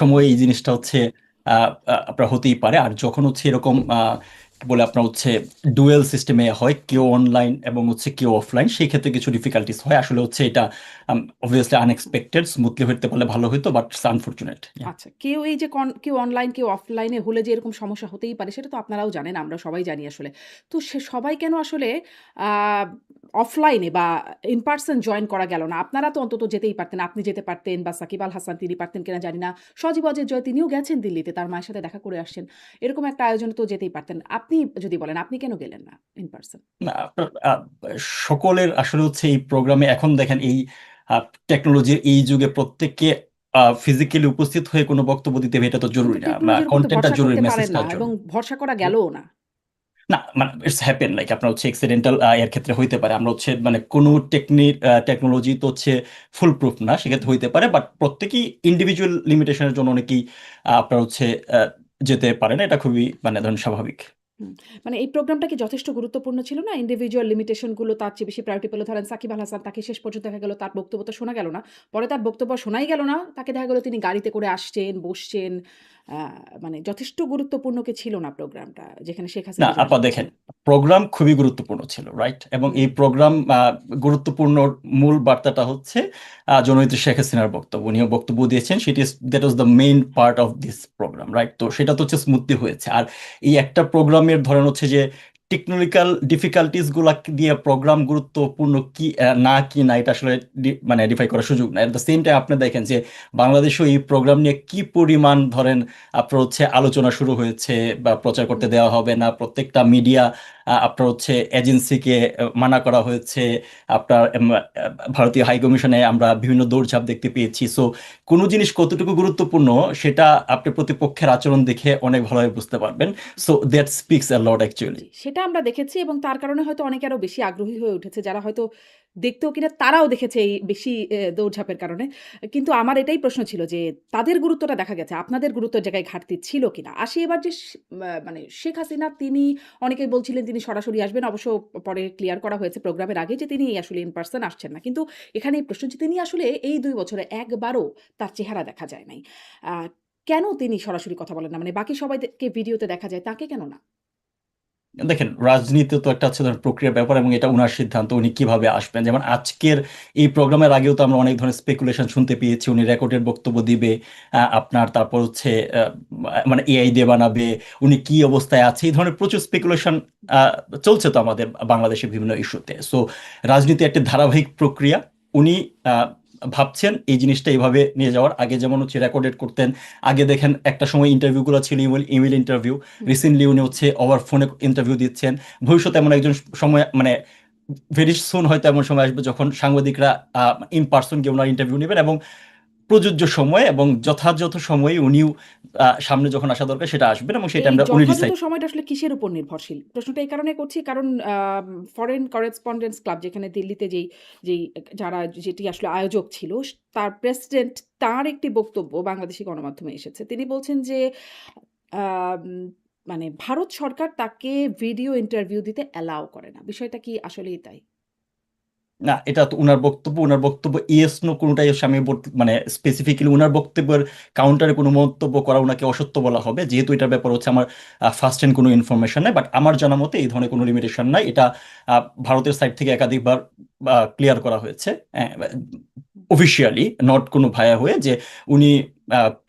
সময় এই জিনিসটা হচ্ছে আপনার হতেই পারে। আর যখন হচ্ছে এরকম কি বলে আপনার হচ্ছে ডুয়েল সিস্টেমে হয়, কেউ অনলাইন এবং হচ্ছে কেউ অফলাইন, সেই ক্ষেত্রে কিছু ডিফিকাল্টিস হয়। আসলে হচ্ছে এটা অবভিয়াসলি আনএক্সপেক্টেড, স্মুথলি হতে পারলে ভালো হতো, বাট আনফরচুনেট। আচ্ছা, কেউ এই যে কেউ অনলাইন, কেউ অফলাইনে হলে যে এরকম সমস্যা হতেই পারে সেটা তো আপনারাও জানেন, আমরা সবাই জানি আসলে। তো সে সবাই কেন আসলে আ অফলাইনে বা ইন পারসন জয়েন করা গেল না? আপনারা তো অন্তত যেতেই পারতেন। আপনি যেতে পারতেন বা সাকিব আল হাসান তিনি পারতেন কিনা জানি না। সজীব অজয় জয় তিনিও গেছেন দিল্লিতে, তার মায়ের সাথে দেখা করে আসছেন। এরকম একটা আয়োজনে তো যেতেই পারতেন। আপনি যদি বলেন আপনি কেন গেলেন না ইন পারসন? না, আপনার সকলের আসলে হচ্ছে এই প্রোগ্রামে এখন দেখেন এই টেকনোলজির এই যুগে প্রত্যেককে ফিজিক্যালি উপস্থিত হয়ে কোনো বক্তব্য দিতে হবে এটা তো কিন্তু জরুরি না, টেকনোলজির উপর তো কন্টেন্টটা ভরসা জরুরি, করতে পারেন মেসেজটা না এবং জরুরি। ভরসা করা গেলও না। না মানে ইটস হ্যাপেন, লাইক আপনার হচ্ছে এক্সিডেন্টাল এর ক্ষেত্রে হইতে পারে। আমরা হচ্ছে মানে কোনো টেকনোলজি তো হচ্ছে ফুল প্রুফ না, সেক্ষেত্রে হইতে পারে, বাট প্রত্যেকেই ইন্ডিভিজুয়াল লিমিটেশনের জন্য অনেকেই আপনার হচ্ছে আহ, যেতে পারে না, এটা খুবই মানে ধরুন স্বাভাবিক। হুম, মানে এই প্রোগ্রামটা কি যথেষ্ট গুরুত্বপূর্ণ ছিল না? ইন্ডিভিজুয়াল লিমিটেশন গুলো তার চেয়ে বেশি প্রায়োরিটি পেল। ধরেন সাকিব আল হাসান, তাকে শেষ পর্যন্ত দেখা গেল তার বক্তব্য তো শোনা গেল না। পরে তার বক্তব্য শোনাই গেল না। তাকে দেখা গেল তিনি গাড়িতে করে আসছেন, বসছেন। আ মানে যথেষ্ট গুরুত্বপূর্ণ কি ছিল না প্রোগ্রামটা? যেখানে শেখ না হাসিনা জয়েন আপা দেখেন, করছেন। প্রোগ্রাম খুবই গুরুত্বপূর্ণ ছিল, রাইট? এবং হুম, এই প্রোগ্রাম গুরুত্বপূর্ণ মূল বার্তাটা হচ্ছে জননেত্রী শেখ হাসিনার বক্তব্য, উনিও বক্তব্য দিয়েছেন, সেটি that was the main part of this program, right? তো সেটা তো হচ্ছে স্মুথলি হয়েছে। আর এই একটা প্রোগ্রামের ধরেন হচ্ছে যে টেকনিক্যাল ডিফিকাল্টিস গুলা দিয়ে প্রোগ্রাম গুরুত্বপূর্ণ কি না কি না, এটা আসলে মানে ডিফাই করার সুযোগ নাই। এট দ্য সেম টাইম আপনি দেখেন যে বাংলাদেশেও এই প্রোগ্রাম নিয়ে কি পরিমাণ ধরেন আপনার হচ্ছে আলোচনা শুরু হয়েছে, বা প্রচার করতে হুম। দেওয়া হবে না, প্রত্যেকটা মিডিয়া আপনার হচ্ছে এজেন্সিকে মানা করা হয়েছে। আপনার ভারতীয় হাই কমিশনে আমরা বিভিন্ন দৌড়ঝাঁপ দেখতে পেয়েছি। সো কোনো জিনিস কতটুকু গুরুত্বপূর্ণ সেটা আপনি প্রতিপক্ষের আচরণ দেখে অনেক ভালোভাবে বুঝতে পারবেন। So that speaks a lot actually. জি, সেটা আমরা দেখেছি এবং তার কারণে হয়তো অনেকে আরো বেশি আগ্রহী হয়ে উঠেছে। যারা হয়তো দেখতেও কিনা তারাও দেখেছে এই বেশি দৌড়ঝাঁপের কারণে। কিন্তু আমার এটাই প্রশ্ন ছিল যে তাদের গুরুত্বটা দেখা গেছে। আপনাদের গুরুত্বের জায়গায় ঘাটতি ছিল কিনা? আসি এবার যে মানে শেখ হাসিনা তিনি অনেকেই বলছিলেন তিনি সরাসরি আসবেন। অবশ্য পরে ক্লিয়ার করা হয়েছে প্রোগ্রামের আগে যে তিনি আসলে ইন পারসন আসছেন না। কিন্তু এখানে এই প্রশ্ন যে তিনি আসলে এই ২ বছরে একবারও তার চেহারা দেখা যায় নাই। আ কেন তিনি সরাসরি কথা বলেন না? মানে বাকি সবাইকে ভিডিওতে দেখা যায়, তাকে কেন না? দেখেন, রাজনীতি তো একটা হচ্ছে ধরেন প্রক্রিয়ার ব্যাপার, এবং এটা উনার সিদ্ধান্ত, উনি কিভাবে আসবেন। যেমন আজকের এই প্রোগ্রামের আগেও তো আমরা অনেক ধরনের স্পেকুলেশন শুনতে পেয়েছি, উনি রেকর্ডেড বক্তব্য দিবে আপনার, তারপর হচ্ছে মানে এআই দিয়ে বানাবে, উনি কি অবস্থায় আছে, এই ধরনের প্রচুর স্পেকুলেশন চলছে তো আমাদের বাংলাদেশের বিভিন্ন ইস্যুতে। সো রাজনীতি একটা ধারাবাহিক প্রক্রিয়া। উনি আহ, ভাবছেন এই জিনিসটা এইভাবে নিয়ে যাওয়ার, আগে যেমন হচ্ছে রেকর্ডেড করতেন। আগে দেখেন একটা সময় ইন্টারভিউগুলো ছিল ইমেল ইমেল ইন্টারভিউ, হুম। রিসেন্টলি উনি হচ্ছে ওভার ফোনে ইন্টারভিউ দিচ্ছেন। ভবিষ্যতে এমন একজন সময় মানে ভেরি সুন হয়তো এমন সময় আসবে যখন সাংবাদিকরা ইন পার্সন গিয়ে ওনার ইন্টারভিউ নেবেন, এবং প্রযোজ্য সময় এবং যথাযথ সময়ে উনিও সামনে যখন আসা দরকার সেটা আসবেন, এবং সেটা এই আমরা উনি যথাযথ ডিসাইড। সময়টা আসলে কিসের উপর নির্ভরশীল? প্রশ্নটা এই কারণে করছি কারণ ফরেন করেসপন্ডেন্টস ক্লাব যেখানে দিল্লিতে যেই যারা যেটি আসলে আয়োজক ছিল, তার প্রেসিডেন্ট তার একটি বক্তব্য বাংলাদেশী গণমাধ্যমে এসেছে। তিনি বলছেন যে আম মানে ভারত সরকার তাকে ভিডিও ইন্টারভিউ দিতে অ্যালাও করে না। বিষয়টা কি আসলেই তাই? না, এটা তো উনার বক্তব্য ইয়েস নো কোনোটাই হচ্ছে আমি মানে স্পেসিফিক্যালি উনার বক্তব্যের কাউন্টারে কোনো মন্তব্য করা ওনাকে অসত্য বলা হবে, যেহেতু এটার ব্যাপার হচ্ছে আমার ফার্স্ট হ্যান্ড কোনো ইনফরমেশন নাই। বাট আমার জানা মতে এই ধরনের কোনো লিমিটেশন নাই, এটা ভারতের সাইড থেকে একাধিকবার ক্লিয়ার করা হয়েছে অফিসিয়ালি, নট কোনো ভায়া হয়ে, যে উনি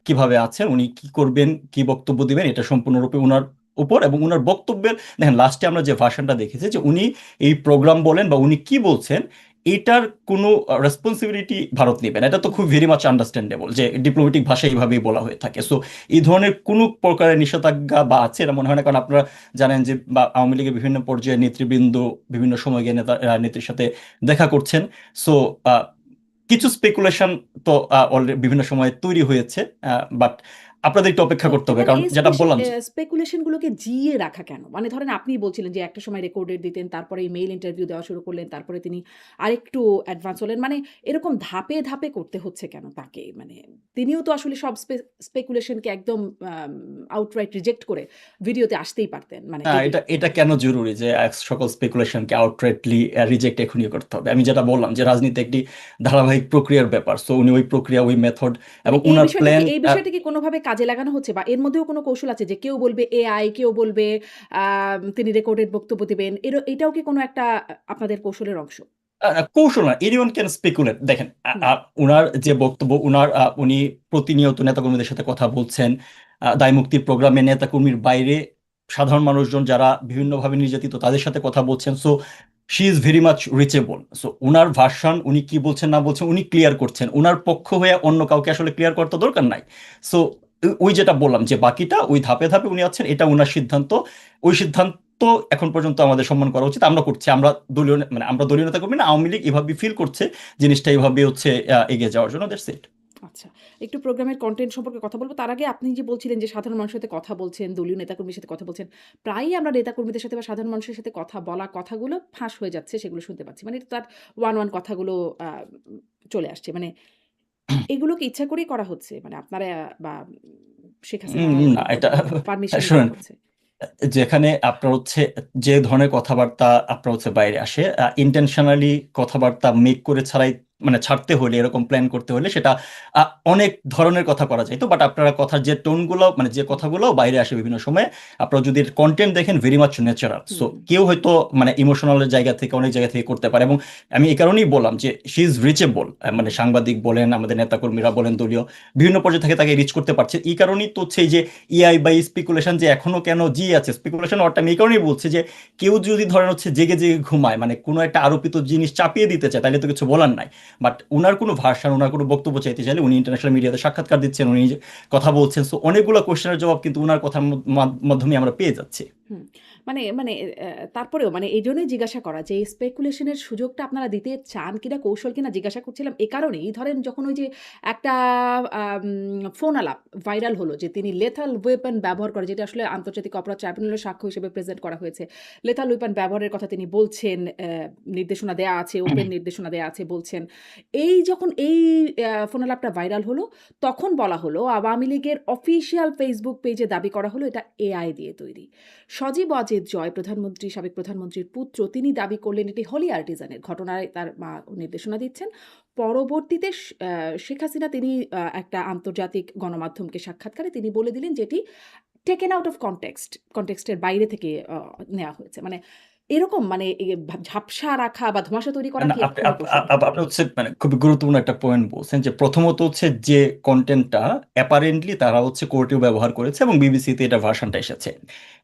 কিভাবে আছেন, উনি কি করবেন, কি বক্তব্য দিবেন, এটা সম্পূর্ণরূপে উনার উপর। এবং উনার বক্তব্যের দেখেন লাস্টে আমরা যে ভাষণটা দেখেছি, যে উনি এই প্রোগ্রাম বলেন বা উনি কি বলছেন এটার কোনো রেসপন্সিবিলিটি ভারত নেবে না। এটা তো খুব ভেরি মাচ আন্ডারস্ট্যান্ডেবল, যে ডিপ্লোমেটিক ভাষায় এইভাবেই বলা হয়ে থাকে। সো এই ধরনের কোনো প্রকারের নিষেধাজ্ঞা বা আছে এটা মনে হয় না, কারণ আপনারা জানেন যে বা আওয়ামী লীগের বিভিন্ন পর্যায়ে নেতৃবৃন্দ বিভিন্ন সময় গিয়ে নেত্রীর সাথে দেখা করছেন। সো কিছু স্পেকুলেশন তো অলরেডি বিভিন্ন সময় তৈরি হয়েছে, বাট আপনাদের একটু অপেক্ষা করতে হবে, মানে কারণ এই যেটা বললাম যে স্পেকুলেশন গুলোকে জিইয়ে রাখা কেন? মানে ধরেন আপনিই বলছিলেন যে একটা সময় রেকর্ডেড দিতেন, তারপরে ইমেইল ইন্টারভিউ দেওয়া শুরু করলেন, তারপরে তিনি আরেকটু অ্যাডভান্স হলেন। মানে এরকম ধাপে, ধাপে করতে হচ্ছে কেন তাকে? মানে তিনিও তো আসলে সব স্পেকুলেশনকে একদম আম আউটরাইট রিজেক্ট করে ভিডিওতে আসতেই পারতেন। মানে না, যদি এটা এটা কেন জরুরি যে সকল স্পেকুলেশনকে আউটরাইটলি রিজেক্ট এখনই করতে হবে? আমি যেটা বললাম যে রাজনীতি একটি ধারাবাহিক প্রক্রিয়ার ব্যাপার, সো উনি ওই প্রক্রিয়া, ওই মেথড মানে এবং উনার প্ল্যান। এই বিষয়টা কি কোনোভাবে কাজে লাগানো হচ্ছে? বা এর মধ্যেও কোনো কৌশল আছে যে কেউ বলবে এআই, কেউ বলবে তিনি রেকর্ডেড বক্তব্য দিবেন। এটাও কি কোনো একটা আপনাদের কৌশলের অংশ? কৌশল না, এনিওয়ান ক্যান স্পেকুলেট। দেখেন, হুম, উনার যে বক্তব্য, উনি প্রতিনিয়ত নেতাকর্মীদের সাথে কথা বলছেন, দায় মুক্তির প্রোগ্রামে নেতাকর্মীর বাইরে সাধারণ মানুষজন যারা বিভিন্নভাবে নির্যাতিত তাদের সাথে কথা বলছেন। So she is very much reachable. So উনার ভার্সন, উনি কি বলছেন না বলছেন উনি ক্লিয়ার করছেন, উনার পক্ষ হয়ে অন্য কাউকে আসলে ক্লিয়ার করতে দরকার নাই। সো ওই যেটা বললাম যে বাকিটা ওই ধাপে ধাপে উনি আছেন, এটা উনার সিদ্ধান্ত। ওই সিদ্ধান্ত এখন পর্যন্ত আমাদের সম্মান করা উচিত, আমরা করছি। আমরা দলীয় মানে আমরা দলীয় নেতা কর্মী না, আওয়ামী লীগ এভাবে ফিল করছে জিনিসটা এইভাবে হচ্ছে এগিয়ে যাওয়ার জন্য, দ্যাটস ইট। আচ্ছা। একটু প্রোগ্রামের কনটেন্ট সম্পর্কে কথা বলব। তার আগে আপনি যে বলছিলেন যে সাধারণ মানুষের সাথে কথা বলছেন, দলীয় নেতাকর্মীর সাথে কথা বলছেন। প্রায়ই আমরা নেতাকর্মীদের সাথে বা সাধারণ মানুষের সাথে কথা বলা কথাগুলো ফাঁস হয়ে যাচ্ছে, সেগুলো শুনতে পাচ্ছি। মানে এটা তার ওয়ান কথাগুলো আ চলে আসছে। মানে এগুলো কি ইচ্ছা করেই করা হচ্ছে? মানে আপনারা বা শেখ হাসিনার না, এটা পারমিশন এ করা শুনেন, হচ্ছে? যেখানে আপনার হচ্ছে যে ধরনের কথাবার্তা আপনার হচ্ছে বাইরে আসে, ইন্টেনশনালি কথাবার্তা মেক করে ছাড়াই, মানে ছাড়তে হলে, এরকম প্ল্যান করতে হলে সেটা অনেক ধরনের কথা করা যায় তো। বাট আপনারা কথার যে টোনগুলো, মানে যে হুম, কথাগুলো বাইরে আসে বিভিন্ন সময়, আপনারা যদি কন্টেন্ট দেখেন ভেরি মাচ ন্যাচারাল। হুম, সো হুম, কেউ হয়তো মানে ইমোশনাল জায়গা থেকে, অনেক জায়গা থেকে করতে পারে। এবং আমি এই কারণেই বললাম যে শি ইজ রিচেবল, হুম, মানে সাংবাদিক বলেন, আমাদের নেতাকর্মীরা বলেন, দলীয় বিভিন্ন পর্যায়ে থেকে তাকে রিচ করতে পারছে। এই কারণেই তো হচ্ছে এই যে এআই বা স্পেকুলেশন যে এখনো কেন জি আছে, স্পেকুলেশন ওয়ার্ডটা আমি এই কারণেই বলছি যে কেউ যদি ধরেন হচ্ছে জেগে জেগে ঘুমায়, মানে কোনো একটা আরোপিত জিনিস চাপিয়ে দিতে চায়, তাহলে তো কিছু বলার নাই। বাট উনার কোনো ভার্সন, উনার কোনো বক্তব্য চাইতে চাইলে উনি ইন্টারন্যাশনাল মিডিয়াতে সাক্ষাৎকার দিচ্ছেন, উনি কথা বলছেন। সো অনেকগুলো কোশ্চেনের জবাব কিন্তু উনার কথার মাধ্যমে আমরা পেয়ে যাচ্ছি। হুম। মানে তারপরেও মানে এইজন্যই জিজ্ঞাসা করা যে এই স্পেকুলেশন এর সুযোগটা আপনারা দিতে চান কিনা, কৌশল কিনা জিজ্ঞাসা করছিলাম এ কারণেই। ধরেন যখন ওই যে একটা আম ফোন আলাপ ভাইরাল হলো যে তিনি লেথাল ওয়েপন ব্যবহার করে, যেটা আসলে আন্তর্জাতিক অপরাধ ট্রাইব্যুনালের সাক্ষ্য হিসেবে প্রেজেন্ট করা হয়েছে। লেথাল ওয়েপন ব্যবহারের কথা তিনি বলছেন, নির্দেশনা দেয়া আছে, ওপেন নির্দেশনা দেয়া আছে বলছেন। যখন ফোন আলাপটা ভাইরাল হলো, তখন বলা হলো আওয়ামী লীগের অফিসিয়াল ফেসবুক পেজে দাবি করা হলো এটা এআই দিয়ে তৈরি। সজীব ওয়াজেদ জয় সাবেক প্রধানমন্ত্রীর পুত্র, তিনি দাবি করলেন এটি হলি আর্টিজানের। ঘটনায় তার মা নির্দেশনা দিচ্ছেন। পরবর্তীতে শেখ হাসিনা তিনি একটা আন্তর্জাতিক গণমাধ্যমকে সাক্ষাৎকারে তিনি বলে দিলেন যে এটি টেকেন আউট অফ কনটেক্সট এর বাইরে থেকে নেয়া হয়েছে। মানে এরকম মানে ঝাপসা রাখা বা ধোঁয়াশা তৈরি করা না, কি এক আপনি ধরনের আপ- কৌশল আপ- কিনা? আপ- আপনি হচ্ছে মানে খুবই গুরুত্বপূর্ণ একটা পয়েন্ট বলছেন যে প্রথমত হচ্ছে যে কন্টেন্টটা অ্যাপারেন্টলি তারা হচ্ছে কোর্টেও ব্যবহার করেছে এবং বিবিসিতে এটা ভার্সনটা এসেছে।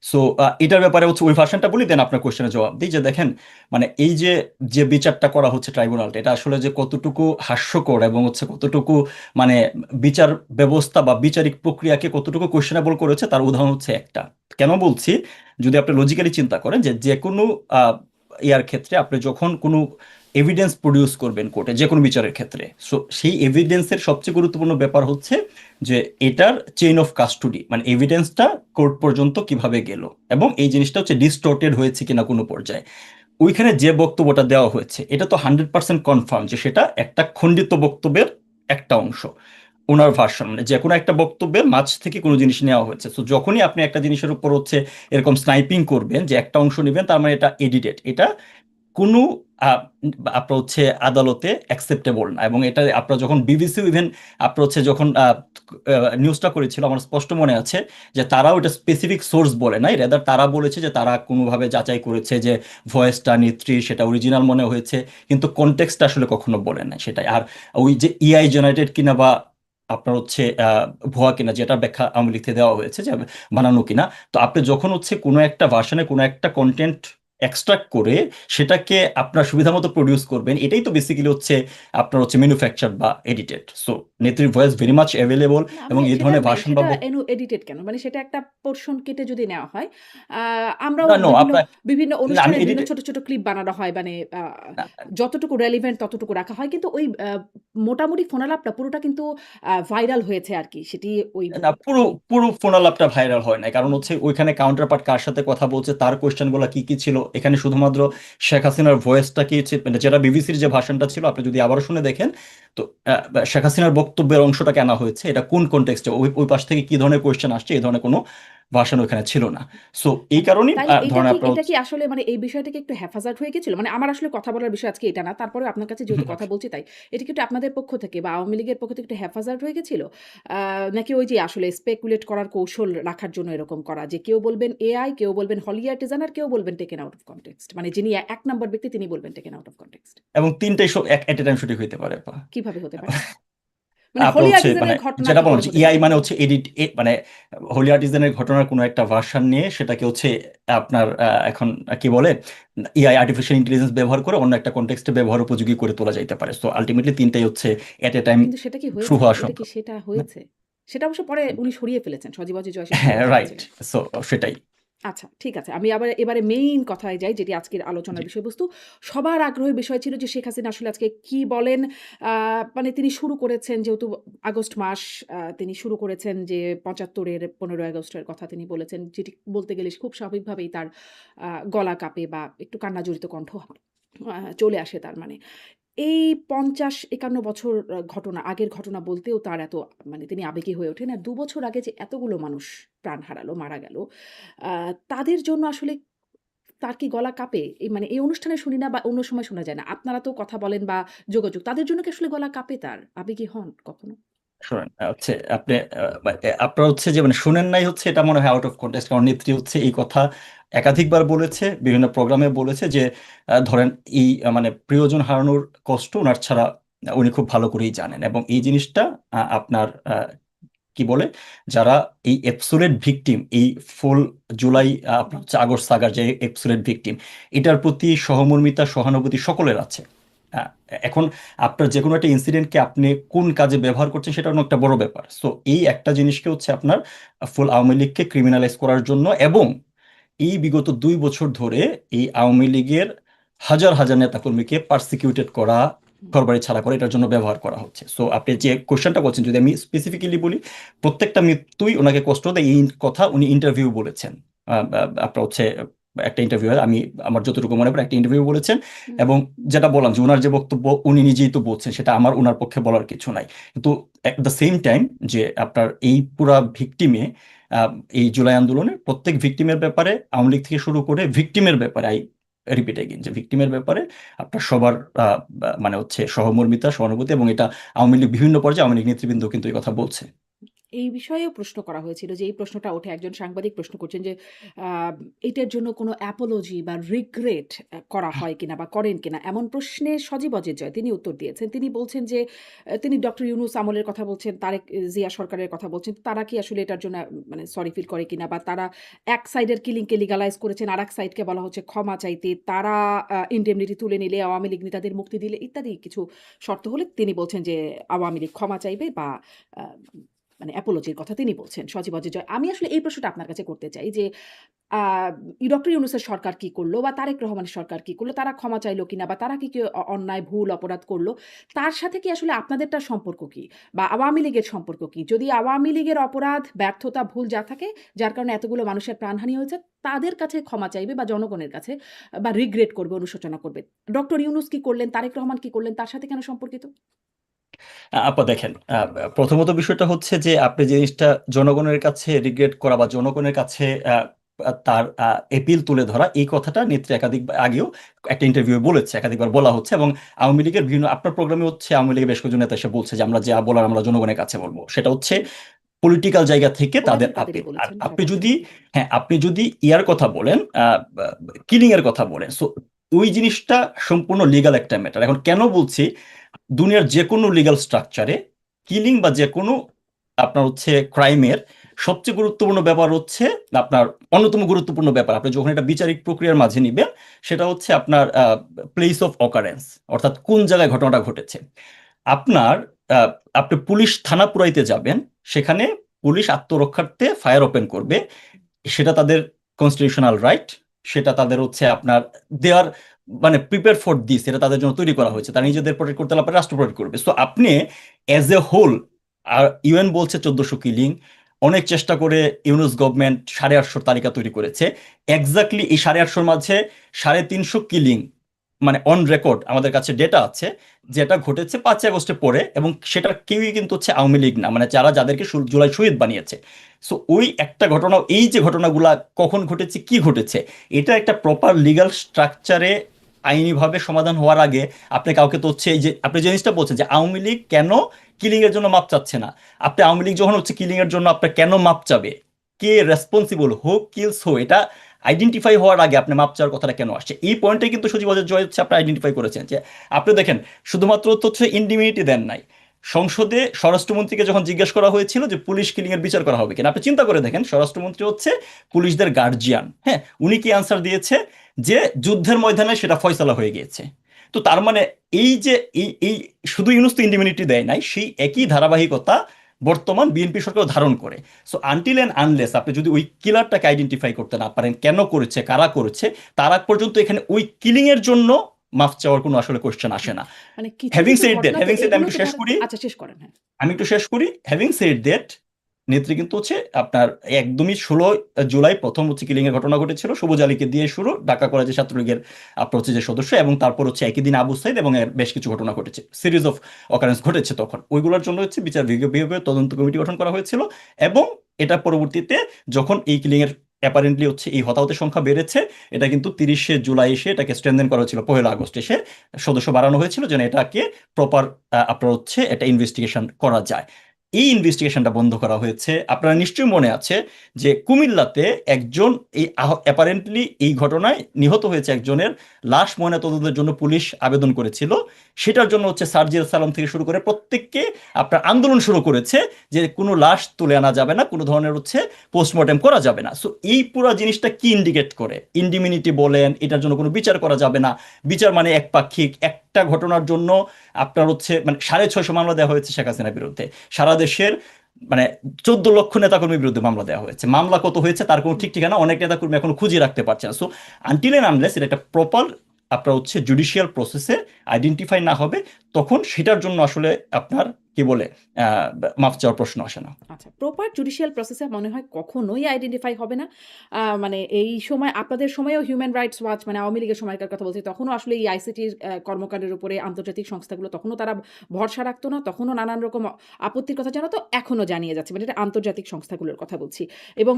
সো এটার ব্যাপারে হচ্ছে ওই ভার্সনটা বলি, দেন আপনার কোশ্চেনের জবাব দিই। যে দেখেন, মানে এই যে যে বিচারটা করা হচ্ছে ট্রাইব্যুনালটা, এটা আসলে যে কতটুকু হাস্যকর এবং হচ্ছে কতটুকু মানে বিচার ব্যবস্থা বা বিচারিক প্রক্রিয়াকে কতটুকু কোশ্চেনেবল করেছে তার উদাহরণ হচ্ছে একটা। কেন বলছি? যদি আপনি লজিক্যালি চিন্তা করেন যে যে কোনো ইয়ার ক্ষেত্রে আপনি যখন কোনো এভিডেন্স প্রডিউস করবেন কোর্টে, যে কোনো বিচারের ক্ষেত্রে, সো সেই এভিডেন্সের সবচেয়ে গুরুত্বপূর্ণ ব্যাপার হচ্ছে যে এটার চেইন অফ কাস্টডি, মানে এভিডেন্সটা কোর্ট পর্যন্ত কিভাবে গেল এবং এই জিনিসটা হচ্ছে ডিস্টর্টেড হয়েছে কিনা কোনো পর্যায়ে। ওইখানে যে বক্তব্যটা দেওয়া হয়েছে এটা তো 100% কনফার্ম যে সেটা একটা খণ্ডিত বক্তব্যের একটা অংশ। ওনার ভার্সন, মানে যে কোনো একটা বক্তব্যের মাঝ থেকে কোনো জিনিস নেওয়া হয়েছে। তো যখনই আপনি একটা জিনিসের উপর হচ্ছে এরকম স্নাইপিং করবেন যে একটা অংশ নেবেন, তার মানে এটা এডিটেড, এটা কোনো আহ, আপনার হচ্ছে আদালতে অ্যাকসেপ্টেবল না। এবং এটা আপনার যখন বিবিসি ইভেন আপনার হচ্ছে যখন নিউজটা করেছিল, আমার স্পষ্ট মনে আছে যে তারাও এটা স্পেসিফিক সোর্স বলে নাই, রেদার তারা বলেছে যে তারা কোনোভাবে যাচাই করেছে যে ভয়েসটা নেত্রী, সেটা অরিজিনাল মনে হয়েছে, কিন্তু কনটেক্সট আসলে কখনো বলে নাই সেটাই। আর ওই যে ইআই জেনারেটেড কিনা বা আপনার হচ্ছে ভুয়া কিনা, যেটা ব্যাখ্যা আওয়ামী লীগ থেকে দেওয়া হয়েছে যে বানানো কিনা, তো আপনি যখন হচ্ছে কোনো একটা ভার্সনে কোনো একটা কন্টেন্ট এক্সট্রাক্ট করে সেটাকে আপনার সুবিধা মতো প্রডিউস করবেন, এটাই তো বেসিক্যালি হচ্ছে আপনার হচ্ছে ম্যানুফ্যাকচার বা এডিটেড। সো নেত্রীর ভয়েস ভেরি মাচ অ্যাভেলেবল, না এবং মানে এই সেটা ধরনের মানে ভাষণ বা সেটা এডিটেড কেন? মানে সেটা একটা পোরশন কেটে যদি নেওয়া হয়, আ আমরাও না নো বিভিন্ন আপনার, বিভিন্ন না, আমি অনুষ্ঠানে বিভিন্ন এডিটেড, ছোট, ছোট ক্লিপ বানানো হয়। মানে যতটুকু রেলেভেন্ট ততটুকু রাখা হয়। কিন্তু ওই মোটামুটি ফোনালাপটা পুরোটা কিন্তু ভাইরাল হয়েছে আরকি। সেটি ওই না, পুরো পুরো ফোনালাপটা ভাইরাল হয় না, কারণ হচ্ছে ওইখানে কাউন্টার পার্ট কার সাথে কথা বলছে, তার কোয়েশ্চেন গুলো কি কি ছিল। এখানে শুধুমাত্র শেখ হাসিনার ভয়েসটা কি হচ্ছে, মানে যেটা বিবিসির যে ভাষণটা ছিল, আপনি যদি আবারও শুনে দেখেন, তো শেখ হাসিনার বক্তব্যের অংশটাকে আনা হয়েছে, এটা কোন কনটেক্সটে, ওই ওই পাশ থেকে কি ধরনের কোয়েশ্চেন আসছে, এই ধরনের কোনো ভাষণ ওইখানে ছিল না। সো এই আচ্ছা, কারণেই তাইলে ধরেন আপনার এটা কি আসলে মানে এই বিষয়টা কি একটু হেফাজত হয়ে গেছিল? মানে আমার আসলে কথা বলার বিষয় আজকে এটা না। তারপরেও আপনার কাছে যেহেতু কথা বলছি তাই। এটা কি একটু আপনাদের পক্ষ থেকে বা আওয়ামী লীগের পক্ষ থেকে একটু হেফাজত হয়ে গেছিল? আ নাকি ওই যে আসলে স্পেকুলেট করার কৌশল রাখার জন্য এরকম করা? যে কেউ বলবেন এআই, কেউ বলবেন হলি আর্টিজান আর কেউ বলবেন টেকেন আউট অফ কনটেক্সট। মানে যিনি ১ নাম্বার ব্যক্তি তিনি বলবেন টেকেন আউট অফ কনটেক্সট। এবং তিনটাই এট এ টাইম শুটিং হইতে পারে। কিভাবে হতে পারে? মানে আপনার হোলি হচ্ছে মানে আর্টিজানের ঘটনা যেটা কি বললাম করে যে হতে ইআই পারে? মানে হচ্ছে মানে হোলি আর্টিজানের ঘটনার কোনো একটা ভার্সন নিয়ে সেটাকে হচ্ছে আপনার এখন কি বলে, এআই আর্টিফিশিয়াল ইন্টেলিজেন্স ব্যবহার করে অন্য একটা কনটেক্সটে ব্যবহার উপযোগী করে তোলা যাইতে পারে। সো আলটিমেটলি তিনটাই হচ্ছে এট এ টাইম কিন্তু সেটা কি ট্রু হয়েছে? হওয়া এটা কি সম্ভব। সেটা হয়েছে? সেটা অবশ্য পরে উনি সরিয়ে ফেলেছেন। সজীব ওয়াজেদ জয় সেটা হ্যাঁ, সরিয়ে রাইট। ফেলেছিলেন। সো সেটাই। আচ্ছা, ঠিক আছে। আমি আবার এবারে মেইন কথায় যাই, যেটি আজকের জি। আলোচনার বিষয়বস্তু। সবার আগ্রহের বিষয় ছিল যে শেখ হাসিনা আসলে আজকে কি বলেন? আ মানে তিনি শুরু করেছেন যেহেতু আগস্ট মাস, তিনি শুরু করেছেন যে ৭৫ এর ১৫ই আগস্টের কথা তিনি বলেছেন। যেটি বলতে গেলে খুব স্বাভাবিকভাবেই তার গলা কাঁপে বা একটু কান্নাজড়িত কণ্ঠ চলে আসে তার মানে। এই ৫০-৫১ বছর ঘটনা, আগের ঘটনা বলতেও তার এত মানে তিনি আবেগী হয়ে ওঠেন। আর ২ বছর আগে যে এতগুলো মানুষ প্রাণ হারালো, মারা গেল, আ তাদের জন্য আসলে তার কি গলা কাঁপে? মানে এই অনুষ্ঠানে শুনি না বা অন্য সময় শোনা যায় না। আপনারা তো কথা বলেন বা যোগাযোগ। তাদের জন্য কি আসলে গলা কাঁপে তার? আবেগী হন কখনো? শোনেন, হচ্ছে আপনি আপনার হচ্ছে যে মানে শুনেন নাই হচ্ছে এটা মনে হয় আউট অফ কন্টেক্সট, কারণ নেত্রী হচ্ছে এই কথা একাধিকবার বলেছে, বিভিন্ন প্রোগ্রামে বলেছে যে ধরেন এই মানে প্রিয়জন হারানোর কষ্ট ওনার ছাড়া উনি খুব ভালো করেই জানেন, এবং এই জিনিসটা আপনার কি বলে, যারা এই এপসোলেট ভিকটিম, এই ফুল জুলাই আপনার হচ্ছে আগস্ট সাগার যে এপসোলেট ভিকটিম, এটার প্রতি সহমর্মিতা সহানুভূতি সকলের আছে। আহ, এখন আপনার যে কোনো একটা ইনসিডেন্টকে আপনি কোন কাজে ব্যবহার করছেন সেটা অন্য একটা বড় ব্যাপার। সো এই একটা জিনিসকে হচ্ছে আপনার ফুল আওয়ামী লীগকে ক্রিমিনালাইজ করার জন্য, এবং এই বিগত ২ বছর ধরে এই আওয়ামী লীগের হাজার হাজার নেতাকর্মীকে পার্সিকিউটেড করা, ঘরবাড়ি ছাড়া করা, এটার জন্য ব্যবহার করা হচ্ছে। সো আপনি যে কোশ্চেনটা করছেন, যদি আমি স্পেসিফিক্যালি বলি, প্রত্যেকটা মৃত্যুই ওনাকে কষ্ট দেয়, এই কথা উনি ইন্টারভিউ বলেছেন। আপনার হচ্ছে একটা ইন্টারভিউ, আমি আমার যতটুকু মনে পড়ে একটা ইন্টারভিউ বলেছেন। হুম। এবং যেটা বললাম যে ওনার যে বক্তব্য উনি নিজেই তো বলছেন, সেটা আমার ওনার পক্ষে বলার কিছু নাই। কিন্তু এট দ্য সেম টাইম যে আপনার এই পুরা ভিকটিমে, আহ, এই জুলাই আন্দোলনের প্রত্যেক ভিকটিমের ব্যাপারে, আওয়ামী লীগ থেকে শুরু করে ভিকটিমের ব্যাপারে, আই রিপিট এগেইন, যে ভিকটিমের ব্যাপারে আপনার সবার মানে হচ্ছে সহমর্মিতা সহানুভূতি, এবং এটা আওয়ামী লীগ বিভিন্ন পর্যায়ে আওয়ামী লীগ নেতৃবৃন্দ কিন্তু এই কথা বলছে। এই বিষয়েও প্রশ্ন করা হয়েছিল যে এই প্রশ্নটা ওঠে, একজন সাংবাদিক প্রশ্ন করছেন যে আ এটার জন্য কোনো অ্যাপোলজি বা রিগ্রেট করা হয় কিনা বা করেন কিনা? এমন প্রশ্নে সজীব অজয় জয় তিনি উত্তর দিয়েছেন। তিনি বলছেন যে তিনি ডক্টর ইউনূস আমলের কথা বলছেন, তারেক জিয়া সরকারের কথা বলছেন। তারা কি আসলে এটার জন্য মানে সরি ফিল করে কিনা, বা তারা এক সাইডের কিলিংকে লিগালাইজ করেছেন, আরেক সাইডকে বলা হচ্ছে ক্ষমা চাইতে। তারা ইন্ডেমনিটি তুলে নিলে, আওয়ামী লীগ নেতাদের মুক্তি দিলে ইত্যাদি কিছু শর্ত হলে তিনি বলছেন যে আওয়ামী লীগ ক্ষমা চাইবে বা আ মানে অ্যাপোলজির কথা তিনি বলছেন, সজীব অজয় জয়। আমি আসলে এই প্রশ্নটা আপনার কাছে করতে চাই যে আ ডক্টর ইউনূসের সরকার কি করল বা তারেক রহমানের সরকার কি করল? তারা ক্ষমা চাইল কিনা বা তারা কি অন্যায়, ভুল, অপরাধ করল? তার সাথে কি আসলে আপনাদেরটার সম্পর্ক কি? বা আওয়ামী লীগের সম্পর্ক কি? যদি আওয়ামী লীগের অপরাধ, ব্যর্থতা, ভুল যা থাকে, যার কারণে এতগুলো মানুষের প্রাণহানি হয়েছে, তাদের কাছে ক্ষমা চাইবে বা জনগণের কাছে বা রিগ্রেট করবে, অনুশোচনা করবে। ডক্টর ইউনূস কি করলেন, তারেক রহমান কি করলেন, তার সাথে কেন সম্পর্কিত? আপা দেখেন, প্রথমত বিষয়টা হচ্ছে যে আপনি জিনিসটা জনগণের কাছে রিগ্রেট করা বা জনগণের কাছে তার এপিল তুলে ধরা, এই কথাটা নেত্রী একাধিক আগেও একটা ইন্টারভিউ বলেছে, একাধিকবার বলা হচ্ছে, এবং আওয়ামী লীগের বিভিন্ন আপনার প্রোগ্রামে হচ্ছে আওয়ামী লীগের বেশ কয়েকজন নেতা এসে বলছে যে আমরা যা বলার আমরা জনগণের কাছে বলবো, সেটা হচ্ছে হুম, পলিটিক্যাল জায়গা থেকে ওনাদের তাদের তাদেরই আপিল। আর বলেছেন আপনি সাধারণত। যদি, হ্যাঁ, আপনি যদি ইয়ার কথা বলেন, কিলিং এর কথা বলেন, সো ওই জিনিসটা সম্পূর্ণ লিগাল একটা ম্যাটার। এখন কেন বলছি, দুনিয়ার যে কোনো লিগ্যাল স্ট্রাকচারে কিলিং বা যে কোনো আপনার হচ্ছে ক্রাইমের সবচেয়ে গুরুত্বপূর্ণ ব্যাপার হচ্ছে আপনার অন্যতম গুরুত্বপূর্ণ ব্যাপার আপনি যখন এটা বিচারিক প্রক্রিয়ার মাঝে নিবেন, সেটা হচ্ছে আপনার প্লেস অফ অকারেন্স, অর্থাৎ কোন জায়গায় ঘটনাটা ঘটেছে। আপনার আহ, আপনি পুলিশ থানা পুরাইতে যাবেন, সেখানে পুলিশ আত্মরক্ষার্থে ফায়ার ওপেন করবে, সেটা তাদের কনস্টিটিউশনাল রাইট, সেটা তাদের হচ্ছে আপনার দেয়ার মানে প্রিপেয়ার ফর দিস, এটা তাদের জন্য তৈরি করা হয়েছে, তারা নিজেদের প্রোটেক্ট করতে পারে, রাষ্ট্র প্রোটেক্ট করবে। সো আপনি অ্যাজ এ হোল, আর ইউএন বলছে 1400 কিলিং, অনেক চেষ্টা করে ইউনুস গভর্নমেন্ট 850 তালিকা তৈরি করেছে। এক্স্যাক্টলি এই 850 মাঝে 350 কিলিং মানে অন রেকর্ড আমাদের কাছে ডেটা আছে, যেটা ঘটেছে 5 আগস্টে পরে, এবং সেটা কেউই কিন্তু হচ্ছে আওয়ামী লীগ না, মানে যাদেরকে জুলাই শহীদ বানিয়েছে। সো ওই একটা ঘটনা, এই যে ঘটনাগুলা কখন ঘটেছে, কি ঘটেছে, এটা একটা প্রপার লিগ্যাল স্ট্রাকচারে আইনিভাবে সমাধান হওয়ার আগে আপনি কাউকে তো হচ্ছে, এই যে আপনি যে জিনিসটা বলছেন যে আওয়ামী লীগ কেন কিলিং এর জন্য মাপ চাচ্ছে না, আপনি আওয়ামী লীগ যখন হচ্ছে কিলিং এর জন্য আপনার কেন মাপ চাবে, কে রেসপন্সিবল, হো কিলস হো, এটা আইডেন্টিফাই হওয়ার আগে আপনি মাপ চাওয়ার কথাটা কেন আসছে, এই পয়েন্টটাই কিন্তু সজীব ওয়াজেদ জয় হচ্ছে আপনি আইডেন্টিফাই করেছেন। যে আপনি দেখেন, শুধুমাত্র তো হচ্ছে ইন্ডিমিনিটি দেন নাই, সংসদে স্বরাষ্ট্রমন্ত্রীকে যখন জিজ্ঞেস করা হয়েছিল যে পুলিশ কিলিং এর বিচার করা হবে কিনা, আপনি চিন্তা করে দেখেন, স্বরাষ্ট্রমন্ত্রী হচ্ছে পুলিশদের গার্জিয়ান, হ্যাঁ, উনি কি আনসার দিয়েছে যে যুদ্ধের ময়দানে সেটা ফয়সালা হয়ে গিয়েছে। তো তার মানে এই যে এই শুধু ইউনূস তো ইন্ডিমিনিটি দেয় নাই, সেই একই ধারাবাহিকতা বর্তমান বিএনপি সরকার ধারণ করে। সো আনটিল অ্যান্ড আনলেস আপনি যদি ওই কিলারটাকে আইডেন্টিফাই করতে না পারেন, কেন করেছে, কারা করেছে, তার আগ পর্যন্ত এখানে ওই কিলিং এর জন্য মাফ চাওয়ার কোনো আসলে কোশ্চেন আসে না। মানে কিছু হ্যাভিং কিছু সেড দ্যাট, ঘটনা তো হ্যাভিং সেড, আমি এগুলো একটু তো শেষ ধরেন, করি, আচ্ছা শেষ করেন, হ্যাঁ। হ্যাভিং সেড দ্যাট, নেত্রী কিন্তু হচ্ছে আপনার একদমই 16 জুলাই প্রথম হচ্ছে কিলিং এর ঘটনা ঘটেছিল, সবুজ আলীকে দিয়ে শুরু, ঢাকা কলেজের ছাত্রলীগের আপনার হচ্ছে যে সদস্য, এবং তারপর হচ্ছে একই দিন আবু সাইদ, এবং এর বেশ কিছু ঘটনা ঘটেছে, সিরিজ অফ অকারেন্স ঘটেছে, তখন ওইগুলোর জন্য হচ্ছে বিচার বিভাগীয় তদন্ত কমিটি গঠন করা হয়েছিল। এবং এটা পরবর্তীতে যখন এই কিলিং এর অ্যাপারেন্টলি হচ্ছে এই হতাহতের সংখ্যা বেড়েছে, এটা কিন্তু 30শে জুলাই এসে এটাকে স্ট্রেনদেন করা হয়েছিল, 1 আগস্ট এসে সদস্য বাড়ানো হয়েছিল যেন এটাকে প্রপার আপনার হচ্ছে এটা ইনভেস্টিগেশন করা যায়। এই ইনভেস্টিগেশনটা বন্ধ করা হয়েছে। আপনারা নিশ্চয়ই মনে আছে যে কুমিল্লাতে একজন এই অ্যাপারেন্টলি এই ঘটনায় নিহত হয়েছে একজনের লাশ ময়নাতদন্তের জন্য পুলিশ আবেদন করেছিল, সেটার জন্য হচ্ছে সার্জিয়াল সালাম থেকে শুরু করে প্রত্যেককে আপনার আন্দোলন শুরু করেছে যে কোনো লাশ তুলে আনা যাবে না, কোনো ধরনের হচ্ছে পোস্টমর্টেম করা যাবে না। সো এই পুরো জিনিসটা কি ইন্ডিকেট করে, ইন্ডিমিনিটি বলেন, এটার জন্য কোনো বিচার করা যাবে না, বিচার মানে একপাক্ষিক, একটা ঘটনার জন্য আপনার হচ্ছে মানে 650 মামলা দেওয়া হয়েছে শেখ হাসিনার বিরুদ্ধে, সারা দেশের মানে 14 লক্ষ নেতাকর্মীর বিরুদ্ধে মামলা দেওয়া হয়েছে, মামলা কত হয়েছে তার কোনো ঠিক ঠিকানা অনেক নেতাকর্মী এখন খুঁজে রাখতে পারছে না। সো আনটিল এন্ড আনলেস এটা একটা প্রপার আপনার হচ্ছে জুডিশিয়াল প্রসেসে আইডেন্টিফাই না হবে, তখন সেটার জন্য আসলে আপনার কি বলে আহ মাফ চাওয়ার প্রশ্ন আসে না। আচ্ছা, প্রপার জুডিশিয়াল প্রসেসে মনে হয় কখনোই আইডেন্টিফাই হবে না। মানে এই সময় আপনাদের সময়েও হিউম্যান রাইটস ওয়াচ, মানে আওয়ামী লীগের সময়কার কথা বলছি, তখনও আসলে এই আইসিটির কর্মকাণ্ডের উপরে আন্তর্জাতিক সংস্থাগুলো তখনও তারা ভরসা রাখতো না, তখনও নানান রকম আপত্তির কথা জানাতো, এখনও জানিয়ে যাচ্ছে, মানে এটা আন্তর্জাতিক সংস্থাগুলোর কথা বলছি। এবং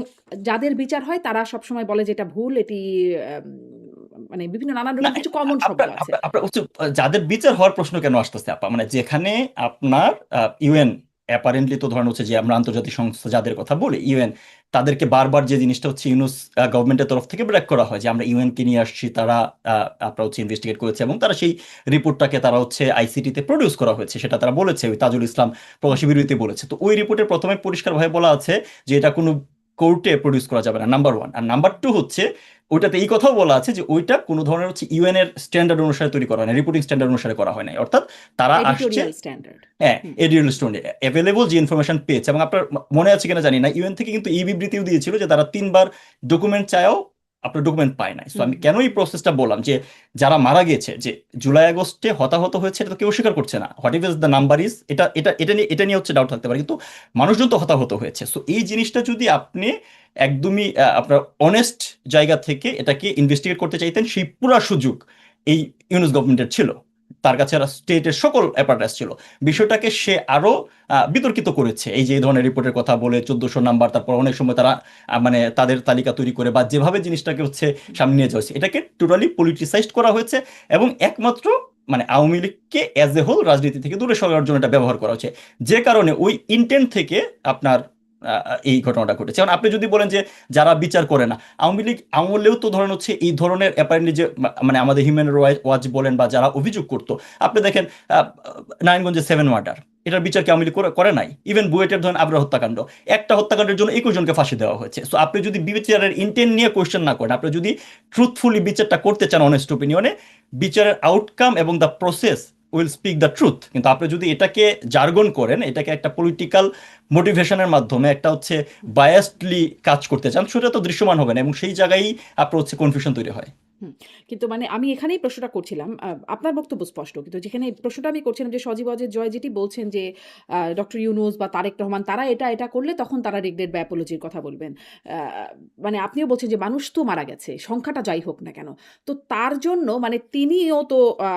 যাদের বিচার হয় তারা সবসময় বলে যে এটা ভুল, এটি মানে বিভিন্ন নানান না, রকম কিছু কমন শব্দ আপনার আছে। আপনার আপনার হচ্ছে যাদের বিচার হওয়ার প্রশ্ন কেন আসতেছে আপা, মানে যেখানে আপনার ইউএন অ্যাপারেন্টলি তো ধরেন হচ্ছে যে আমরা আন্তর্জাতিক সংস্থা যাদের কথা বলি ইউএন, তাদেরকে বারবার যে জিনিসটা হচ্ছে ইউনুস গভর্নমেন্টের তরফ থেকে ব্রেক করা হয় যে আমরা ইউএন কে নিয়ে আসছি, তারা আপনারা হচ্ছে ইনভেস্টিগেট করেছে, এবং তারা সেই রিপোর্টটাকে তারা হচ্ছে আইসিটিতে প্রডিউস করা হয়েছে, সেটা তারা বলেছে, ওই তাজুল ইসলাম প্রকাশী বিরতিতে বলেছে। তো ওই রিপোর্টে প্রথমে পরিষ্কারভাবে বলা আছে যে এটা কোনো কোর্টে প্রডিউস করা যাবে না, নাম্বার ওয়ান। আর নাম্বার টু হচ্ছে ওইটাতে এই কথাও বলা আছে যে ওইটা কোনো ধরনের হচ্ছে ইউএন এর স্ট্যান্ডার্ড অনুসারে তৈরি করা হয় না, রিপোর্টিং স্ট্যান্ডার্ড অনুসারে করা হয় নাই, অর্থাৎ তারা আসছে এডিটোরিয়াল স্ট্যান্ডার্ড। হ্যাঁ এডিয়াল স্টোন অ্যাভেলেবল যে ইনফরমেশন পেয়েছে। এবং আপনার মনে আছে কিনা জানি না, ইউএন থেকে কিন্তু এই বিবৃতিও দিয়েছিল যে তারা 3বার ডকুমেন্ট চায়ও আপনার ডকুমেন্ট পায় নাই। সো আমি কেন এই প্রসেসটা বললাম যে যারা মারা গেছে, যে জুলাই আগস্টে হতাহত হয়েছে, এটা তো কেউ স্বীকার করছে না, what is the number is, এটা নিয়ে হচ্ছে ডাউট থাকতে পারে, কিন্তু মানুষজন তো হতাহত হয়েছে। সো এই জিনিসটা যদি আপনি একদমই আপনার অনেস্ট জায়গা থেকে এটাকে ইনভেস্টিগেট করতে চাইতেন, সেই পুরা সুযোগ এই ইউনুস গভর্নমেন্টের ছিল, তার কাছে স্টেটের সকল অ্যাপারেটাস ছিল। বিষয়টাকে সে আরো বিতর্কিত করেছে, এই যে এই ধরনের রিপোর্টের কথা বলে 1400 নাম্বার, তারপর অনেক সময় তারা মানে তাদের তালিকা তৈরি করে বা যেভাবে জিনিসটাকে হচ্ছে সামনে নিয়ে যাচ্ছে, এটাকে টোটালি পলিটিসাইজড করা হয়েছে, এবং একমাত্র মানে আওয়ামী লীগকে অ্যাজ এ হোল রাজনীতি থেকে দূরে সরানোর জন্য এটা ব্যবহার করা হচ্ছে, যে কারণে ওই ইন্টেন্ট থেকে আপনার এই ঘটনাটা ঘটেছে। এখন আপনি যদি বলেন যে যারা বিচার করে না, আওয়ামী লীগ আমলেও তো ধরেন হচ্ছে এই ধরনের অ্যাপারেন্টলি যে মানে আমাদের হিউম্যান ওয়াচ বলেন বা যারা অভিযোগ করতো, আপনি দেখেন নারায়ণগঞ্জে 7 মার্ডার, এটার বিচার কি আওয়ামী লীগ করে নাই? ইভেন বুয়েটের ধরেন আবরার হত্যাকাণ্ড, একটা হত্যাকাণ্ডের জন্য 21 জনকে ফাঁসি দেওয়া হয়েছে। সো আপনি যদি বিচারের ইন্টেন্ট নিয়ে কোয়েশ্চেন না করেন, আপনি যদি ট্রুথফুলি বিচারটা করতে চান অনেস্ট ওপিনিয়নে, বিচারের আউটকাম এবং the process will speak the truth. কিন্তু আপনি যদি এটাকে জার্গন করেন, এটাকে একটা পলিটিক্যাল মোটিভেশনের মাধ্যমে একটা হচ্ছে বায়াসডলি কাজ করতে চান, সেটা তো দৃশ্যমান হবে না, এবং সেই জায়গায় আপনার হচ্ছে কনফিউশন তৈরি হয়। হুম, কিন্তু মানে আমি এখানেই প্রশ্নটা করছিলাম। আপনার বক্তব্য স্পষ্ট। কিন্তু যেখানে প্রশ্নটা আমি করছিলাম যে সজীব ওয়াজেদ জয় যেটি বলছেন যে ডক্টর ইউনূস বা তারেক রহমান তারা এটা করলে তখন তারা রিগ্রেট বা অ্যাপোলজির কথা বলবেন। আ মানে আপনিও বলছেন যে মানুষ তো মারা গেছে। সংখ্যাটা যাই হোক না কেন। তো তার জন্য মানে আ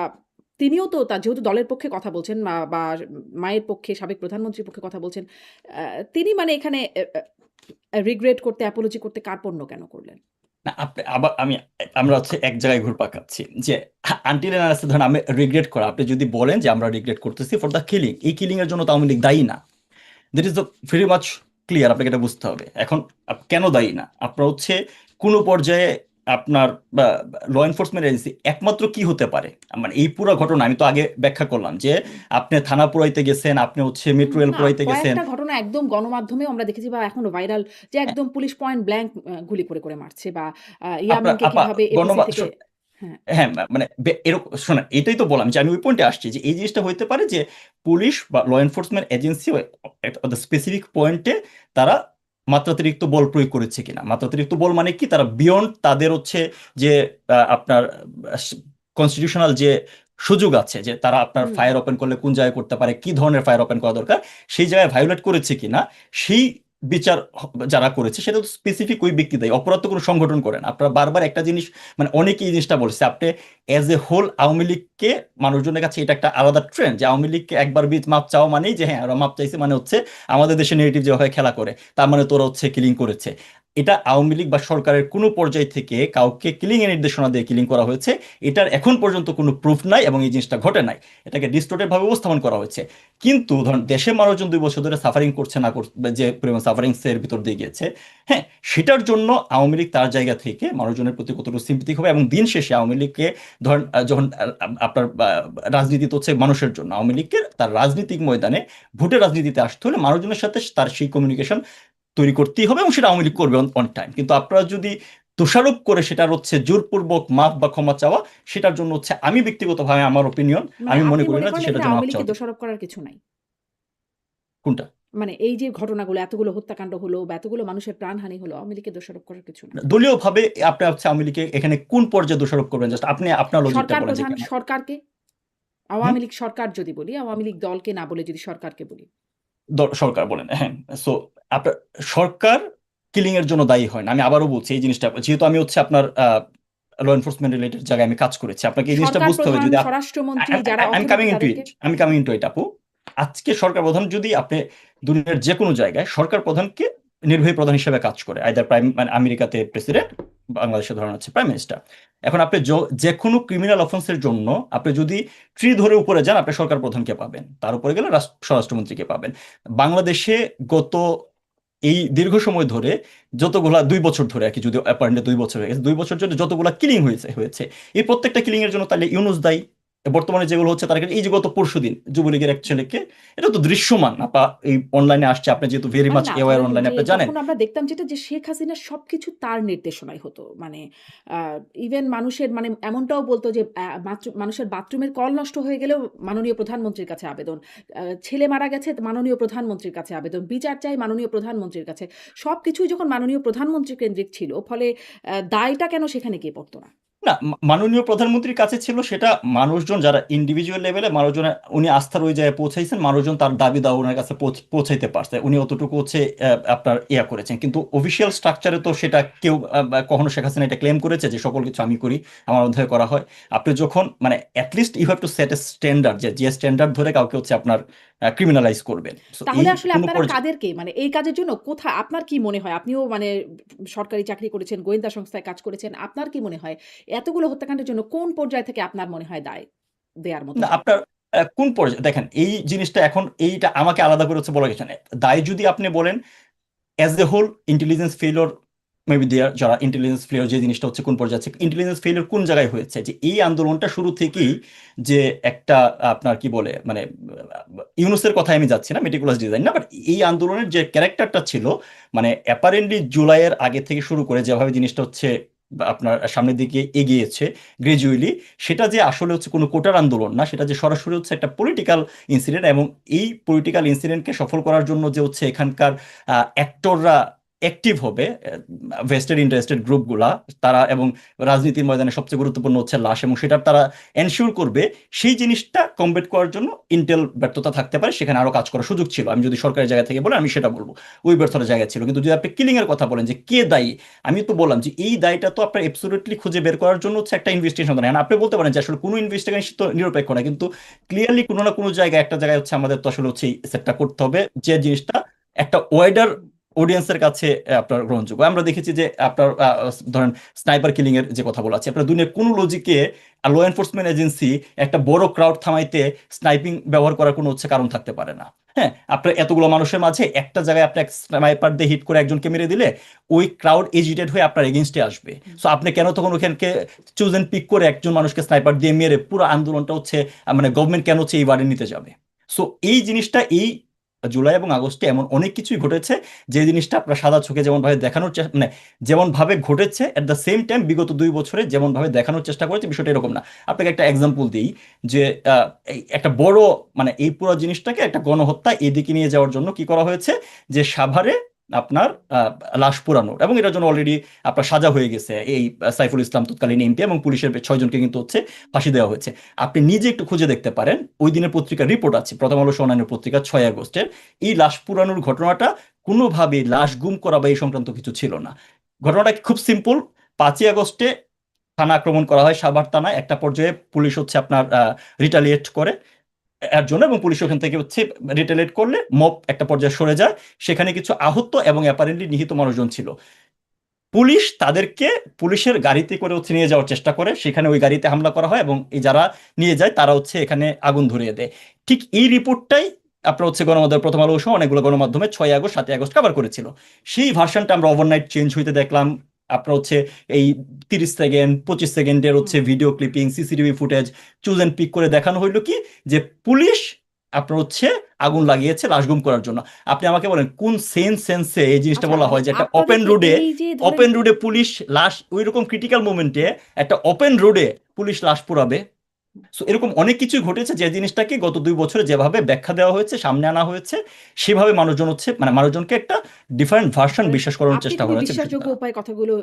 তিনিও তো তার যেহেতু দলের পক্ষে কথা বলছেন বা মায়ের পক্ষে সাবেক প্রধানমন্ত্রীর পক্ষে কথা বলছেন। আ তিনি মানে এখানে রিগ্রেট করতে অ্যাপোলজি করতে কার্পণ্য কেন করলেন? না আপনি আবার আমরা হচ্ছে এক জায়গায় ঘুরপাক খাচ্ছি যে আনটিল এন্ড আনলেস ধরেন আমি রিগ্রেট করা, আপনি যদি বলেন যে আমরা রিগ্রেট করতেছি ফর দ্য কিলিং, এই কিলিং এর জন্য তো আওয়ামী লীগ দায়ী না। That is the very much clear, আপনাকে এটা বুঝতে হবে। এখন কেন দায়ী না? আপনার হচ্ছে কোনো পর্যায়ে আপনার ল এনফোর্সমেন্ট এজেন্সি একমাত্র কি হতে পারে, মানে এই পুরো ঘটনা আমি তো আগে ব্যাখ্যা করলাম যে হুম। আপনি থানা পুরাইতে গেছেন, আপনি হচ্ছে মেট্রো রেল না, পুরাইতে গেছেন। কয়েকটা ঘটনা একদম গণমাধ্যমেও আমরা দেখেছি বা এখনো ভাইরাল যে একদম পুলিশ পয়েন্ট ব্ল্যাংক গুলি করে মারছে বা আপনার ইয়ামিনকে আপা কিভাবে এপিসি থেকে হ্যাঁ, হ্যাঁ, মানে এরকম শোনেন, এটাই তো বললাম যে আমি ওই পয়েন্টে আসছি যে এই জিনিসটা হইতে পারে যে পুলিশ বা ল এনফোর্সমেন্ট এজেন্সি স্পেসিফিক পয়েন্টে তারা মাত্রাতিরিক্ত বল প্রয়োগ করেছে কিনা। মাত্রাতিরিক্ত বল মানে কি, তারা বিয়ন্ড তাদের হচ্ছে যে আপনার কনস্টিটিউশনাল যে সুযোগ আছে, যে তারা আপনার হুম, ফায়ার ওপেন করলে কোন জায়গায় করতে পারে, কি ধরনের ফায়ার ওপেন করা দরকার, সেই জায়গায় ভায়োলেট করেছে কিনা, সেই বিচার যারা করেছে সেটা তো স্পেসিফিক ওই ব্যক্তি দেয়, অপরাধ তো কোনো সংগঠন করে না। আপনারা বারবার একটা জিনিস, মানে অনেকেই এই জিনিসটা বলছে, আপনি এজ এ হোল আওয়ামী লীগকে মানুষজনের কাছে এটা একটা আলাদা ট্রেন্ড যে আওয়ামী লীগকে একবার মাপ চাওয়া মানেই যে হ্যাঁ ওরা মাপ চাইছে, মানে হচ্ছে আমাদের দেশে নেগেটিভ যেভাবে খেলা করে তার মানে তোরা হচ্ছে কিলিং করেছে। এটা আওয়ামী লীগ বা সরকারের কোনো পর্যায় থেকে কাউকে কিলিং এর নির্দেশনা দিয়ে কিলিং করা হয়েছে এটার এখন পর্যন্ত কোনো প্রুফ নাই, এবং এই জিনিসটা ঘটে নাই। এটাকে ডিস্টোর্টেড ভাবে উপস্থাপন করা হয়েছে। কিন্তু ধরুন দেশের মানুষজন 2 বছর ধরে সাফারিং করছে না যে পরিমাণ সাফারিংস এর ভিতর দিয়ে গিয়েছে, হ্যাঁ, সেটার জন্য আওয়ামী লীগ তার জায়গা থেকে মানুষজনের প্রতি কতটুকু সিম্পেথিক হবে। এবং দিন শেষে আওয়ামী লীগকে ধরেন যখন আপনার রাজনীতি তো হচ্ছে মানুষের জন্য, আওয়ামী লীগকে তার রাজনৈতিক ময়দানে ভোটের রাজনীতিতে আসতে হলে মানুষজনের সাথে তার সেই কমিউনিকেশন তৈরি করতেই হবে, এবং সেটা আওয়ামী লীগ করবে অন টাইম। কিন্তু আপনারা যদি দোষারোপ করে সেটার হচ্ছে জোরপূর্বক মাফ বা ক্ষমা চাওয়া, সেটার জন্য হচ্ছে আমি ব্যক্তিগতভাবে আমার ওপিনিয়ন, মানে আমি মনে আপনি করি মনে না যে করেন সেটার এখানে জন্য আওয়ামী মাফ লীগকে চাওয়া উচিত। দোষারোপ করার কিছু নাই। কোনটা? মানে এই যে ঘটনাগুলো এতগুলো হত্যাকাণ্ড হলো বা এতগুলো মানুষের প্রাণহানি হলো, আওয়ামী লীগকে দোষারোপ করার কিছু নাই। দলীয়ভাবে আপনি হচ্ছে আওয়ামী লীগকে এখানে কোন পর্যায়ে দোষারোপ করবেন, জাস্ট আপনি আপনার লজিকটা সরকার বলেন যে প্রধান কেন। সরকারকে, হুম, আওয়ামী লীগ সরকার যদি বলি, আওয়ামী লীগ দলকে না বলে যদি সরকারকে বলি। সরকার বলেন, হ্যাঁ। সো আপনার সরকার কিলিং এর জন্য দায়ী হয় না। আমি আবারও বলছি এই জিনিসটা, যেহেতু আমি হচ্ছে আপনার ল এনফোর্সমেন্ট রিলেটেড জায়গায় আমি কাজ করেছি, আপনাকে এই জিনিসটা সরকার বুঝতে হবে। প্রধান, যদি স্বরাষ্ট্রমন্ত্রী যারা আমি অথরিটি কামিং ইনটু তাদেরকে ইট, আমি কামিং ইনটু ইট আপু। আজকে সরকার প্রধান যদি আপনি দুনিয়ার যে কোনো জায়গায় সরকার প্রধানকে নির্বাহী প্রধান হিসেবে কাজ করে, আইদার প্রাইম, মানে আমেরিকাতে প্রেসিডেন্ট, বাংলাদেশে ধরেন হচ্ছে প্রাইম মিনিস্টার। এখন আপনি যে কোনো ক্রিমিনাল অফেন্সের জন্য আপনি যদি ট্রি ধরে উপরে যান, আপনি সরকার প্রধানকে পাবেন, তার উপরে গেলে স্বরাষ্ট্রমন্ত্রীকে পাবেন। বাংলাদেশে গত এই দীর্ঘ সময় ধরে যতগুলা 2 বছর ধরে আর কি, যদি অ্যাপারেন্টলি 2 বছর হয়ে গেছে, 2 বছর ধরে যতগুলা কিলিং হয়েছে এই প্রত্যেকটা কিলিং এর জন্য তাহলে ইউনুস দায়ী। বর্তমানে যেগুলো হচ্ছে তার এই যে গত পরশুদিন যুবলীগের এক ছেলেকে, এটা তো দৃশ্যমান আপা, এই অনলাইনে আসছে, আপনি যেহেতু ভেরি মানে মাচ না অ্যাওয়্যার ধরেন অনলাইনে যে আপনি জানেন। তখন আমরা দেখতাম যেটা যে শেখ হাসিনা সবকিছু তার নির্দেশনায় হতো। মানে ইভেন মানুষের মানে এমনটাও বলতো যে মানুষের বাথরুমের কল নষ্ট হয়ে গেলেও মাননীয় প্রধানমন্ত্রীর কাছে আবেদন। ছেলে মারা গেছে মাননীয় প্রধানমন্ত্রীর কাছে আবেদন। বিচার চাই মাননীয় প্রধানমন্ত্রীর কাছে। সবকিছুই যখন মাননীয় প্রধানমন্ত্রী কেন্দ্রিক ছিল ফলে দায়টা কেন সেখানে গিয়ে পড়তো না? না, মাননীয় প্রধানমন্ত্রীর কাছে ছিল সেটা, মানুষজন যারা ইন্ডিভিজুয়াল লেভেলে মানুষজন, উনি আস্থার ওই জায়গায় পৌঁছাইছেন, মানুষজন তার দাবি দাওয়া ওনার কাছে পৌঁছাইতে পারছে, উনি অতটুকু হচ্ছে আপনার ইয়া করেছেন। কিন্তু অফিসিয়াল স্ট্রাকচারে তো সেটা কেউ কখনো শেখ হাসিনা এটা ক্লেম করেছে যে সকল কিছু আমি করি, আমার অধ্যায় করা হয়। আপনি যখন মানে at least you have to set a standard, যে স্ট্যান্ডার্ড ধরে কাউকে হচ্ছে আপনার ক্রিমিনালাইজ করবেন। So এই তাহলে আসলে কোনো আপনারা পর্যায়ে কাদেরকে মানে এই কাজের জন্য কোথায় আপনার কি মনে হয়? আপনিও মানে সরকারি চাকরি করেছেন, গোয়েন্দা সংস্থায় কাজ করেছেন। আপনার কি মনে হয় এতগুলো হত্যাকাণ্ডের জন্য কোন পর্যায় থেকে আপনার মনে হয় দায় দেয়ার মতো না, হয়? আপনার কোন পর্যায়ে দেখেন এই জিনিসটা, এখন এইটা আমাকে আলাদা করে হচ্ছে বলা গেছে না। দায় যদি আপনি বলেন as a whole intelligence failure maybe there যারা ইন্টেলিজেন্স ফেলিওর, যে জিনিসটা হচ্ছে কোন পর্যায়ে আছে, ইন্টেলিজেন্স ফেলিওর কোন জায়গায় হয়েছে, যে এই আন্দোলনটা শুরু থেকেই যে একটা আপনার কি বলে মানে ইউনুসের কথায় আমি যাচ্ছি না, মেটিকুলাস ডিজাইন না, বাট এই আন্দোলনের যে ক্যারেক্টারটা ছিল, মানে অ্যাপারেন্টলি জুলাইয়ের আগে থেকে শুরু করে যেভাবে জিনিসটা হচ্ছে আপনার সামনের দিকে এগিয়েছে গ্রাজুয়ালি, সেটা যে আসলে হচ্ছে কোনো কোটার আন্দোলন না, সেটা যে সরাসরি হচ্ছে একটা পলিটিক্যাল ইনসিডেন্ট, এবং এই পলিটিক্যাল ইনসিডেন্টকে সফল করার জন্য যে হচ্ছে এখানকার অ্যাক্টররা অ্যাক্টিভ হবে, ভেস্টেড ইন্টারেস্টেড গ্রুপগুলা তারা, এবং রাজনীতির ময়দানে সবচেয়ে গুরুত্বপূর্ণ হচ্ছে লাশ, এবং সেটার তারা এনশিওর করবে, সেই জিনিসটা কমবেট করার জন্য ইন্টেল ব্যর্থতা থাকতে পারে, সেখানে আরো কাজ করার সুযোগ ছিল। আমি যদি সরকারের জায়গা থেকে বলে আমি সেটা বলবো, ওই ব্যর্থতার জায়গা ছিল। কিন্তু যদি আপনি কিলিং এর কথা বলেন যে কে দায়ী, আমি তো বললাম যে এই দায়টা তো আপনার অ্যাবসলিউটলি খুঁজে বের করার জন্য হচ্ছে একটা ইনভেস্টিগেশন দরকার। আপনি বলতে পারেন যে আসলে কোনো ইনভেস্টিগেশন তো নিরপেক্ষ না, কিন্তু ক্লিয়ারলি কোনো না কোনো জায়গায় একটা জায়গায় হচ্ছে আমাদের তো আসলে হচ্ছে সেটটা করতে হবে যে জিনিসটা একটা ওয়াইডার অডিয়েন্সের কাছে আপনার গ্রহণযোগ্য। আমরা দেখেছি যে আপনার ধরেন স্নাইপার কিলিং এর যে কথা বলা আছে, আপনার দুনিয়ার কোন লজিকে ল এনফোর্সমেন্ট এজেন্সি একটা বড় ক্রাউড থামাইতে স্নাইপিং ব্যবহার করার কোনো হচ্ছে কারণ থাকতে পারে না। হ্যাঁ, আপনার এতগুলো মানুষের মাঝে একটা জায়গায় আপনি স্নাইপার দিয়ে হিট করে একজনকে মেরে দিলে ওই ক্রাউড এজিটেড হয়ে আপনার এগেনস্টে আসবে। সো আপনি কেন তখন ওখানকে চুজ এন্ড পিক করে একজন মানুষকে স্নাইপার দিয়ে মেরে পুরো আন্দোলনটা হচ্ছে মানে গভর্নমেন্ট কেন হচ্ছে এই বাড়ি নিতে যাবে? সো এই জিনিসটা এই জুলাই এবং আগস্টে এমন অনেক কিছুই ঘটেছে যে জিনিসটা আপনার সাদা চোখে যেমন ভাবে দেখানোর মানে যেমন ভাবে ঘটেছে, এট দ্য সেম টাইম বিগত 2 বছরে যেমন ভাবে দেখানোর চেষ্টা করেছে বিষয়টা এরকম না। আপনাকে একটা এক্সাম্পল দিই, যে এই একটা বড় মানে এই পুরো জিনিসটাকে একটা গণহত্যা এদিকে নিয়ে যাওয়ার জন্য কি করা হয়েছে, যে সাভারে আপনার লাশ পোড়ানোর, এবং এটার জন্য অলরেডি আপনার সাজা হয়ে গেছে এই সাইফুল ইসলাম তৎকালীন এমপি এবং পুলিশের 6 জনকে কিন্তু হচ্ছে ফাঁসি দেওয়া হয়েছে। আপনি নিজে একটু খুঁজে দেখতে পারেন, ওই দিনের পত্রিকার রিপোর্ট আছে, প্রথম আলো অন্যান্য পত্রিকা 6 আগস্টের, এই লাশ পুরানোর ঘটনাটা কোনোভাবে লাশ গুম করা বা এই সংক্রান্ত কিছু ছিল না। ঘটনাটা খুব সিম্পল। 5ই আগস্টে থানা আক্রমণ করা হয় সাভার থানায়, একটা পর্যায়ে পুলিশ হচ্ছে আপনার রিটালিয়েট করে এর জন্য, এবং পুলিশ ওখান থেকে হচ্ছে রিটালিয়েট করলে মব একটা পর্যায়ে সরে যায়, সেখানে কিছু আহত এবং অ্যাপারেন্টলি নিহত মানুষজন ছিল। পুলিশ তাদেরকে পুলিশের গাড়িতে করে হচ্ছে নিয়ে যাওয়ার চেষ্টা করে, সেখানে ওই গাড়িতে হামলা করা হয়, এবং এই যারা নিয়ে যায় তারা হচ্ছে এখানে আগুন ধরিয়ে দেয়। ঠিক এই রিপোর্টটাই আপনার হচ্ছে গণমাধ্যম প্রথম আলো সহ অনেকগুলো গণমাধ্যমে 6 আগস্ট 7 আগস্ট কভার করেছিল। সেই ভার্সনটা আমরা ওভারনাইট চেঞ্জ হইতে দেখলাম। আপনার হচ্ছে এই 30 সেকেন্ড 25 সেকেন্ডের হচ্ছে video clipping, CCTV footage choose and pick করে দেখানো হইলো কি, যে পুলিশ আপনার হচ্ছে আগুন লাগিয়েছে লাশ গুম করার জন্য। আপনি আমাকে বলেন কোন সেন্সে এই জিনিসটা আচ্ছা, বলা মানে হয় যে একটা ওপেন আপনাদেরকে রোডে, এই যে ধরেন ওপেন রোডে পুলিশ লাশ, ওই রকম ক্রিটিক্যাল মোমেন্টে একটা ওপেন রোডে পুলিশ লাশ পোড়াবে? সো এরকম অনেক কিছুই ঘটেছে যে জিনিসটাকে গত 2 বছরে যেভাবে ব্যাখ্যা দেওয়া হয়েছে, সামনে আনা হয়েছে, সেভাবে মানুষজন হচ্ছে মানে মানুষজনকে একটা ডিফারেন্ট ভার্সন ধরেন বিশ্বাস করানোর আপনি চেষ্টা খুবই করা হয়েছে বিশ্বাসযোগ্য বিষয়টা। উপায়ে কথাগুলো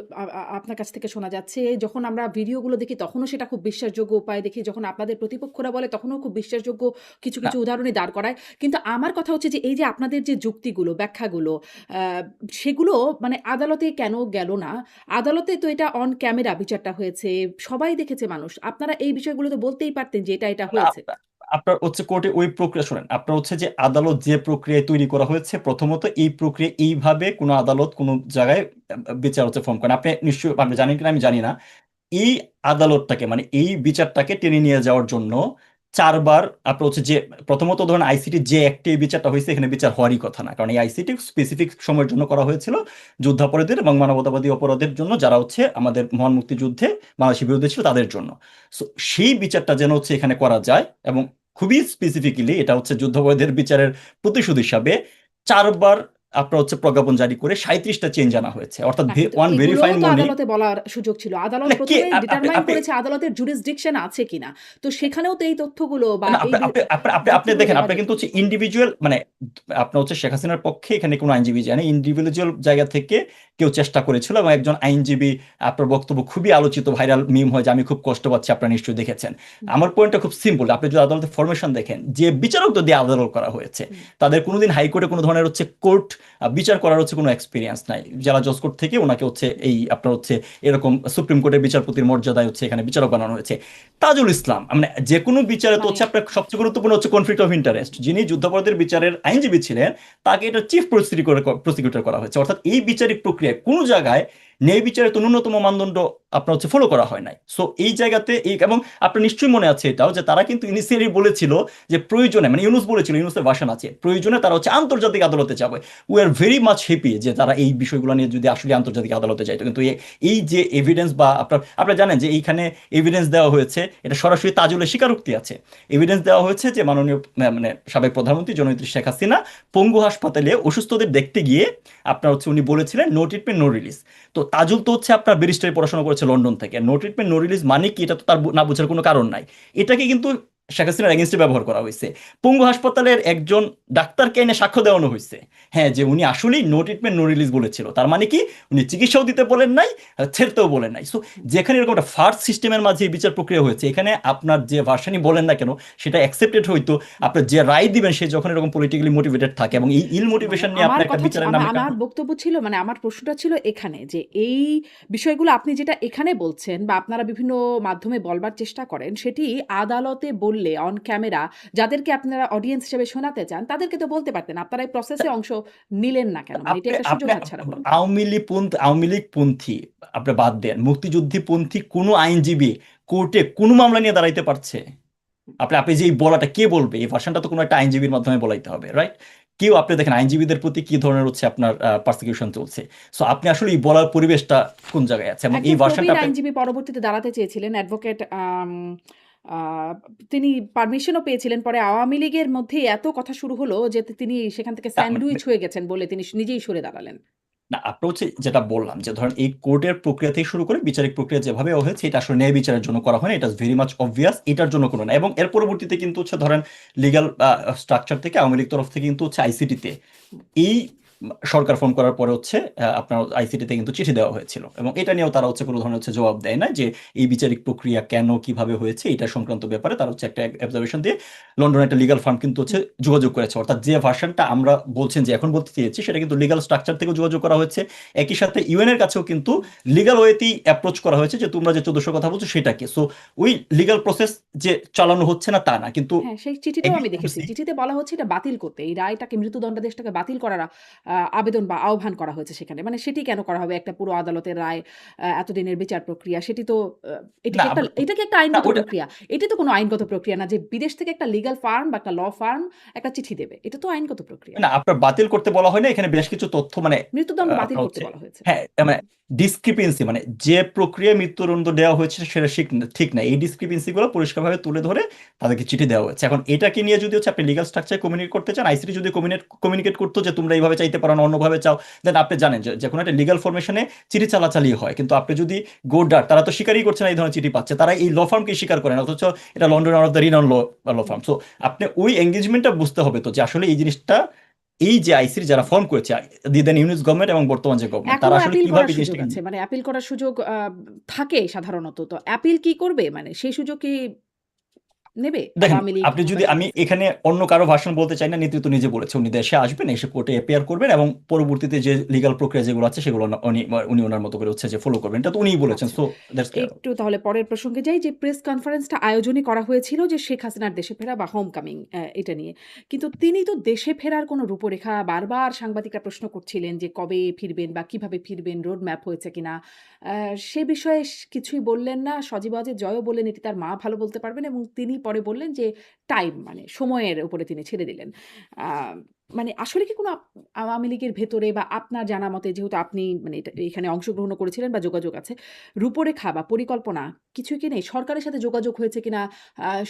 আপনার কাছ থেকে শোনা যাচ্ছে। যখন আমরা ভিডিওগুলো দেখি তখনও সেটা খুব বিশ্বাসযোগ্য উপায়ে দেখি। যখন আপনাদের প্রতিপক্ষরা বলে তখনও খুব বিশ্বাসযোগ্য কিছু, না, কিছু উদাহরণই দাঁড় করায়। কিন্তু আমার কথা হচ্ছে যে এই যে আপনাদের যে যুক্তিগুলো, ব্যাখ্যাগুলো আ সেগুলো মানে আদালতে কেন গেল না? আদালতে তো এটা অন ক্যামেরা বিচারটা হয়েছে। সবাই দেখেছে মানুষ। আপনারা এই বিষয়গুলো তো বলতেই পারতেন যে এটা না, হয়েছে। আপনার হচ্ছে কোর্টে ওই প্রক্রিয়া শুনেন, আপনার হচ্ছে যে আদালত যে প্রক্রিয়ায় তৈরি করা হয়েছে, প্রথমত এই প্রক্রিয়া এইভাবে কোনো আদালত কোনো জায়গায় বিচার হচ্ছে ফর্ম করেন। আপনি নিশ্চয়ই আপনি জানেন কিনা আমি জানি না, এই আদালতটাকে মানে এই বিচারটাকে টেনে নিয়ে যাওয়ার জন্য 4বার আপনার হচ্ছে যে প্রথমত ধরেন আইসিটি যে একটি বিচারটা হয়েছে, এখানে বিচার হওয়ারই কথা না, কারণ এই আইসিটি স্পেসিফিক সময়ের জন্য করা হয়েছিল যুদ্ধাপরাধীদের এবং মানবতাবাদী অপরাধের জন্য, যারা হচ্ছে আমাদের মহান মুক্তিযুদ্ধে বাংলাদেশের বিরুদ্ধে ছিল তাদের জন্য। সো সেই বিচারটা যেন হচ্ছে এখানে করা যায়, এবং খুবই স্পেসিফিক্যালি এটা হচ্ছে যুদ্ধাপরাধীদের বিচারের প্রতিশোধ হিসাবে 4বার আপনার হচ্ছে প্রজ্ঞাপন জারি করে 37টা চেঞ্জ আনা হয়েছে, অর্থাৎ না কিন্তু ওয়ান এগুলোও ভেরিফাইং তো মনি। আদালতে বলার সুযোগ ছিল। আদালত না কে ১ম এই আপনি ডিটারমাইন আপনি করেছে আদালতের jurisdiction আছে কিনা। তো সেখানেও তো এই তথ্যগুলো বা না, এই আপনি আপনি আপনি আপনি আপনি যুক্তিগুলো দেখেন, দেওয়া আপনি যেত। কিন্তু হচ্ছে ইন্ডিভিজুয়াল মানে আপনার হচ্ছে শেখ হাসিনার পক্ষে এখানে কোনো আইনজীবী জানে, ইন্ডিভিজুয়াল জায়গা থেকে কেউ চেষ্টা করেছিল, এবং একজন আইনজীবী আপনার বক্তব্য খুবই আলোচিত ভাইরাল মিম হয় যে আমি খুব কষ্ট পাচ্ছি, আপনারা নিশ্চয়ই দেখেছেন। হুম, আমার পয়েন্টটা খুব সিম্পল, আপনি যদি আদালতের ফরমেশন দেখেন, যে বিচারকদের দিয়ে আদালত করা হয়েছে হুম। তাদের কোনোদিন হাইকোর্টে কোনো ধরনের হচ্ছে কোর্ট বিচার করার হচ্ছে কোনো এক্সপিরিয়েন্স নাই। যারা জজ কোর্ট থেকে ওনাকে হচ্ছে এই আপনার হচ্ছে এরকম সুপ্রিম কোর্টের বিচারপতির মর্যাদায় হচ্ছে এখানে বিচারক বানানো হয়েছে। তাজুল ইসলাম মানে যে কোনো বিচারে তো মানে হচ্ছে আপনার সবচেয়ে গুরুত্বপূর্ণ হচ্ছে কনফ্লিক্ট অফ ইন্টারেস্ট, যিনি যুদ্ধাপরাধের বিচারের আইনজীবী ছিলেন, তাকে এটা চিফ প্রসিকিউটর করা হয়েছে। অর্থাৎ এই বিচারিক প্রক্রিয়ায় কোনো জায়গায় ন্যায় বিচারের তো ন্যূনতম মানদণ্ড আপনার হচ্ছে ফলো করা হয় নাই। সো এই জায়গাতে এবং আপনার নিশ্চয়ই মনে আছে এটাও যে তারা কিন্তু ইনিশিয়ালি বলেছিল যে প্রয়োজনে, মানে ইউনুস বলেছিল, ইউনুসের ভাষণ আছে, প্রয়োজনে তারা হচ্ছে আন্তর্জাতিক আদালতে যাবে। We are very much happy যে তারা এই বিষয়গুলো নিয়ে যদি আসলে আন্তর্জাতিক আদালতে যাইতো। কিন্তু এই যে এভিডেন্স বা আপনারা জানেন যে এইখানে এভিডেন্স দেওয়া হয়েছে, এটা সরাসরি তাজুলের স্বীকারোক্তি আছে। এভিডেন্স দেওয়া হয়েছে যে মাননীয় মানে সাবেক প্রধানমন্ত্রী জননেত্রী শেখ হাসিনা পঙ্গু হাসপাতালে অসুস্থদের দেখতে গিয়ে আপনার হচ্ছে উনি বলেছিলেন নো ট্রিটমেন্ট নো রিলিজ। তো তাজুল তো হচ্ছে আপনার ব্যারিস্টারি পড়াশোনা করেছে লন্ডন থেকে, নো ট্রিটমেন্ট নো রিলিজ মানে কি এটা তো তার না বোঝার কোনো কারণ নাই। এটাকে কিন্তু শেখ হাসিনার এগেনস্টে ব্যবহার করা হয়েছে। পঙ্গু হাসপাতালের একজন ডাক্তারকে এনে সাক্ষ্য দেওয়ানো হয়েছে, হ্যাঁ, যে উনি আসলেই নো ট্রিটমেন্ট নো রিলিজ বলেছিল। তার মানে কি উনি চিকিৎসাও দিতে বলেন নাই, ছেড়তেও বলেন নাই। সো যেখানে এরকম একটা ফার্স্ট সিস্টেমের মাঝে এই বিচার প্রক্রিয়া হয়েছে, এখানে আপনার যে ভার্সানই বলেন না কেন সেটা অ্যাকসেপ্টেড হইতো। আপনার যে রায় দিবেন সে যখন এরকম পলিটিক্যালি মোটিভেটেড থাকে এবং এই ইল মানে মোটিভেশন নিয়ে আপনি আমার একটা কথা বিচারের নামে আমার বক্তব্য ছিল, মানে আমার প্রশ্নটা ছিল এখানে যে এই বিষয়গুলো আপনি যেটা এখানে বলছেন বা আপনারা বিভিন্ন মাধ্যমে বলবার চেষ্টা করেন, সেটি আদালতে বললে অন ক্যামেরা যাদেরকে আপনারা অডিয়েন্স হিসেবে শোনাতে চান তাদেরকে তো বলতে পারতেন। আপনারা এই প্রসেসে অংশ নিলেন না কেন? মানে এটা আপনি একটা সুযোগ আপনি হাতছাড়া হলো। আওয়ামী লীগ পন্থী আপনি বাদ দেন, মুক্তিযুদ্ধী পন্থী কোনো আইনজীবী কোর্টে কোনো মামলা নিয়ে দাঁড়াইতে পারছে? আপনি আপনি যে এই বলাটা কে বলবে? এই ভার্সনটা তো কোনো একটা আইনজীবীর মাধ্যমে বলাইতে হবে, রাইট? কেউ, আপনি দেখেন আইনজীবীদের প্রতি কি ধরনের হচ্ছে আপনার পারসিকিউশন চলছে। সো আপনি আসলে এই বলার পরিবেশটা কোন জায়গায় আছে এবং এই একজন ভার্সনটা প্রবীণ আপনি আইনজীবী পরবর্তীতে দাঁড়াতে চেয়েছিলেন, অ্যাডভোকেট তিনি পারমিশনও পেয়েছিলেন। পরে আওয়ামী লীগের মধ্যে এত কথা শুরু হলো যে তিনি সেখান থেকে না, মানে স্যান্ডউইচ হয়ে গেছেন বলে তিনি নিজেই সরে দাঁড়ালেন। না, আপনার হচ্ছে যেটা বললাম যে ধরেন এই কোর্টের প্রক্রিয়া থেকে শুরু করে বিচারিক প্রক্রিয়া যেভাবে হয়েছে এটা আসলে ন্যায় বিচারের জন্য করা হয় না, এটা ভেরি মাচ অবভিয়াস, এটার জন্য কোনো না। এবং এর পরবর্তীতে কিন্তু হচ্ছে ধরেন লিগ্যাল স্ট্রাকচার থেকে আওয়ামী লীগ তরফ থেকে কিন্তু হচ্ছে আইসিটিতে এই সরকার ফোন করার পরে হচ্ছে আপনার আইসিটিতে কিন্তু চিঠি দেওয়া হয়েছিল এবং এটা নিয়েও তারা হচ্ছে কোনো ধরনের হচ্ছে জবাব দেয় না যে এই বিচারিক প্রক্রিয়া কেন কিভাবে হয়েছে এটা সংক্রান্ত ব্যাপারে তারা হচ্ছে একটা অবজারভেশন দিয়ে লন্ডনে একটা লিগাল ফার্ম কিন্তু হচ্ছে যোগাযোগ করেছে। অর্থাৎ যে ভার্সনটা আমরা বলছেন যে এখন বলতে চেয়েছি সেটা কিন্তু লিগাল স্ট্রাকচার থেকে যোগাযোগ করা হয়েছে। একই সাথে ইউএন এর কাছেও কিন্তু লিগাল ওয়েতেই অ্যাপ্রোচ করা হয়েছে যে তোমরা যে 1400 কথা বলছো সেটাকে। সো ওই লিগাল প্রসেস যে চালানো হচ্ছে না তা না, কিন্তু হ্যাঁ, সেই চিঠিটাও আমি দেখেছি। চিঠিতে বলা হচ্ছে এটা বাতিল করতে। এই রায়টাকে, মৃত্যুদণ্ডাদেশটাকে বাতিল করার আবেদন বা আহ্বান করা হয়েছে সেখানে। মানে সেটি কেন করা হবে? একটা পুরো আদালতের রায়, এতদিনের বিচার প্রক্রিয়া, সেটি তো না এটা কি একটা না আইনগত ওটা প্রক্রিয়া? এটি তো কোনো আইনগত প্রক্রিয়া না যে বিদেশ থেকে একটা লিগ্যাল ফার্ম বা একটা ল ফার্ম একটা চিঠি দেবে। এটা তো আইনগত প্রক্রিয়া। না, আপনার বাতিল করতে বলা হয় না, এখানে বেশ কিছু তথ্য মানে মৃত্যুদণ্ড বাতিল আপনার করতে হচ্ছে বলা হয়েছে। হ্যাঁ মানে ডিসক্রিপেন্সি, মানে যে প্রক্রিয়ায় মৃত্যুদণ্ড দেওয়া হয়েছে সেটা ঠিক না, এই ডিসক্রিপেন্সি গুলো পরিষ্কারভাবে তুলে ধরে তাদেরকে চিঠি দেওয়া হয়েছে। এখন এটাকে নিয়ে যদি হচ্ছে আপনি লিগাল স্ট্রাকচার কমিউনিকেট করতে চান, আইসিটি যদি কমিউনিকেট করতো যে তোমরা এইভাবে চাইতে পারো না অন্যভাবে চাও, দেন আপনি জানেন যে কোনো একটা লিগাল ফরমেশনে চিঠি চালাচালি হয়। কিন্তু আপনি যদি গোডার, তারা তো স্বীকারই করছে না এই ধরনের চিঠি পাচ্ছে, তারা এই ল ফার্মকে স্বীকার করেন, অথচ এটা London of the renowned law firm. So আপনি ওই এঙ্গেজমেন্টটা বুঝতে হবে তো যে আসলে এই জিনিসটা, এই যে আইসির যারা ফর্ম করেছে দেন ইউনিস গভর্নমেন্ট এবং বর্তমান যে গভর্নমেন্ট, তারা এখনো আসলে অ্যাপিল কিভাবে করার এই সুযোগ জিনিসটাকে আছে। মানে অ্যাপিল করার সুযোগ থাকে সাধারণত। তো অ্যাপিল কি করবে? মানে সেই সুযোগ কি নেবে দেখেন, আওয়ামী লীগ আপনি যদি, বা শেখ আমি হাসিনা? এখানে অন্য কারো ভাষণ বলতে চাই না, নেতৃত্ব নিজে বলেছে উনি দেশে আসবেন, এসে কোর্টে অ্যাপিয়ার করবেন এবং পরবর্তীতে যে লিগাল প্রক্রিয়া যেগুলো আছে সেগুলো উনি উনি ওনার মতো করে হচ্ছে যে ফলো করবেন, এটা তো উনিই বলেছেন। আচ্ছা। So that's clear. একটু তাহলে পরের প্রসঙ্গে যাই, যে প্রেস কনফারেন্সটা আয়োজনই করা হয়েছিল যে শেখ হাসিনার দেশে ফেরা বা হোম কামিং এটা নিয়ে। কিন্তু তিনি তো দেশে ফেরার কোনো রূপরেখা, বারবার সাংবাদিকরা প্রশ্ন করছিলেন যে কবে ফিরবেন বা কিভাবে ফিরবেন, রোড ম্যাপ হয়েছে কিনা? সে বিষয়ে কিছুই বললেন না। সজীব ওয়াজেদ জয়ও বললেন এটি তার মা ভালো বলতে পারবেন এবং তিনি পরে বললেন যে টাইম, মানে সময়ের উপরে তিনি ছেড়ে দিলেন। আ মানে আসলে কি কোনো আওয়ামী লীগের ভেতরে বা আপনার জানা মতে, যেহেতু আপনি মানে এখানে অংশগ্রহণও করেছিলেন বা যোগাযোগ আছে, রূপরেখা বা পরিকল্পনা কিছুই কি নেই? সরকারের সাথে যোগাযোগ হয়েছে কিনা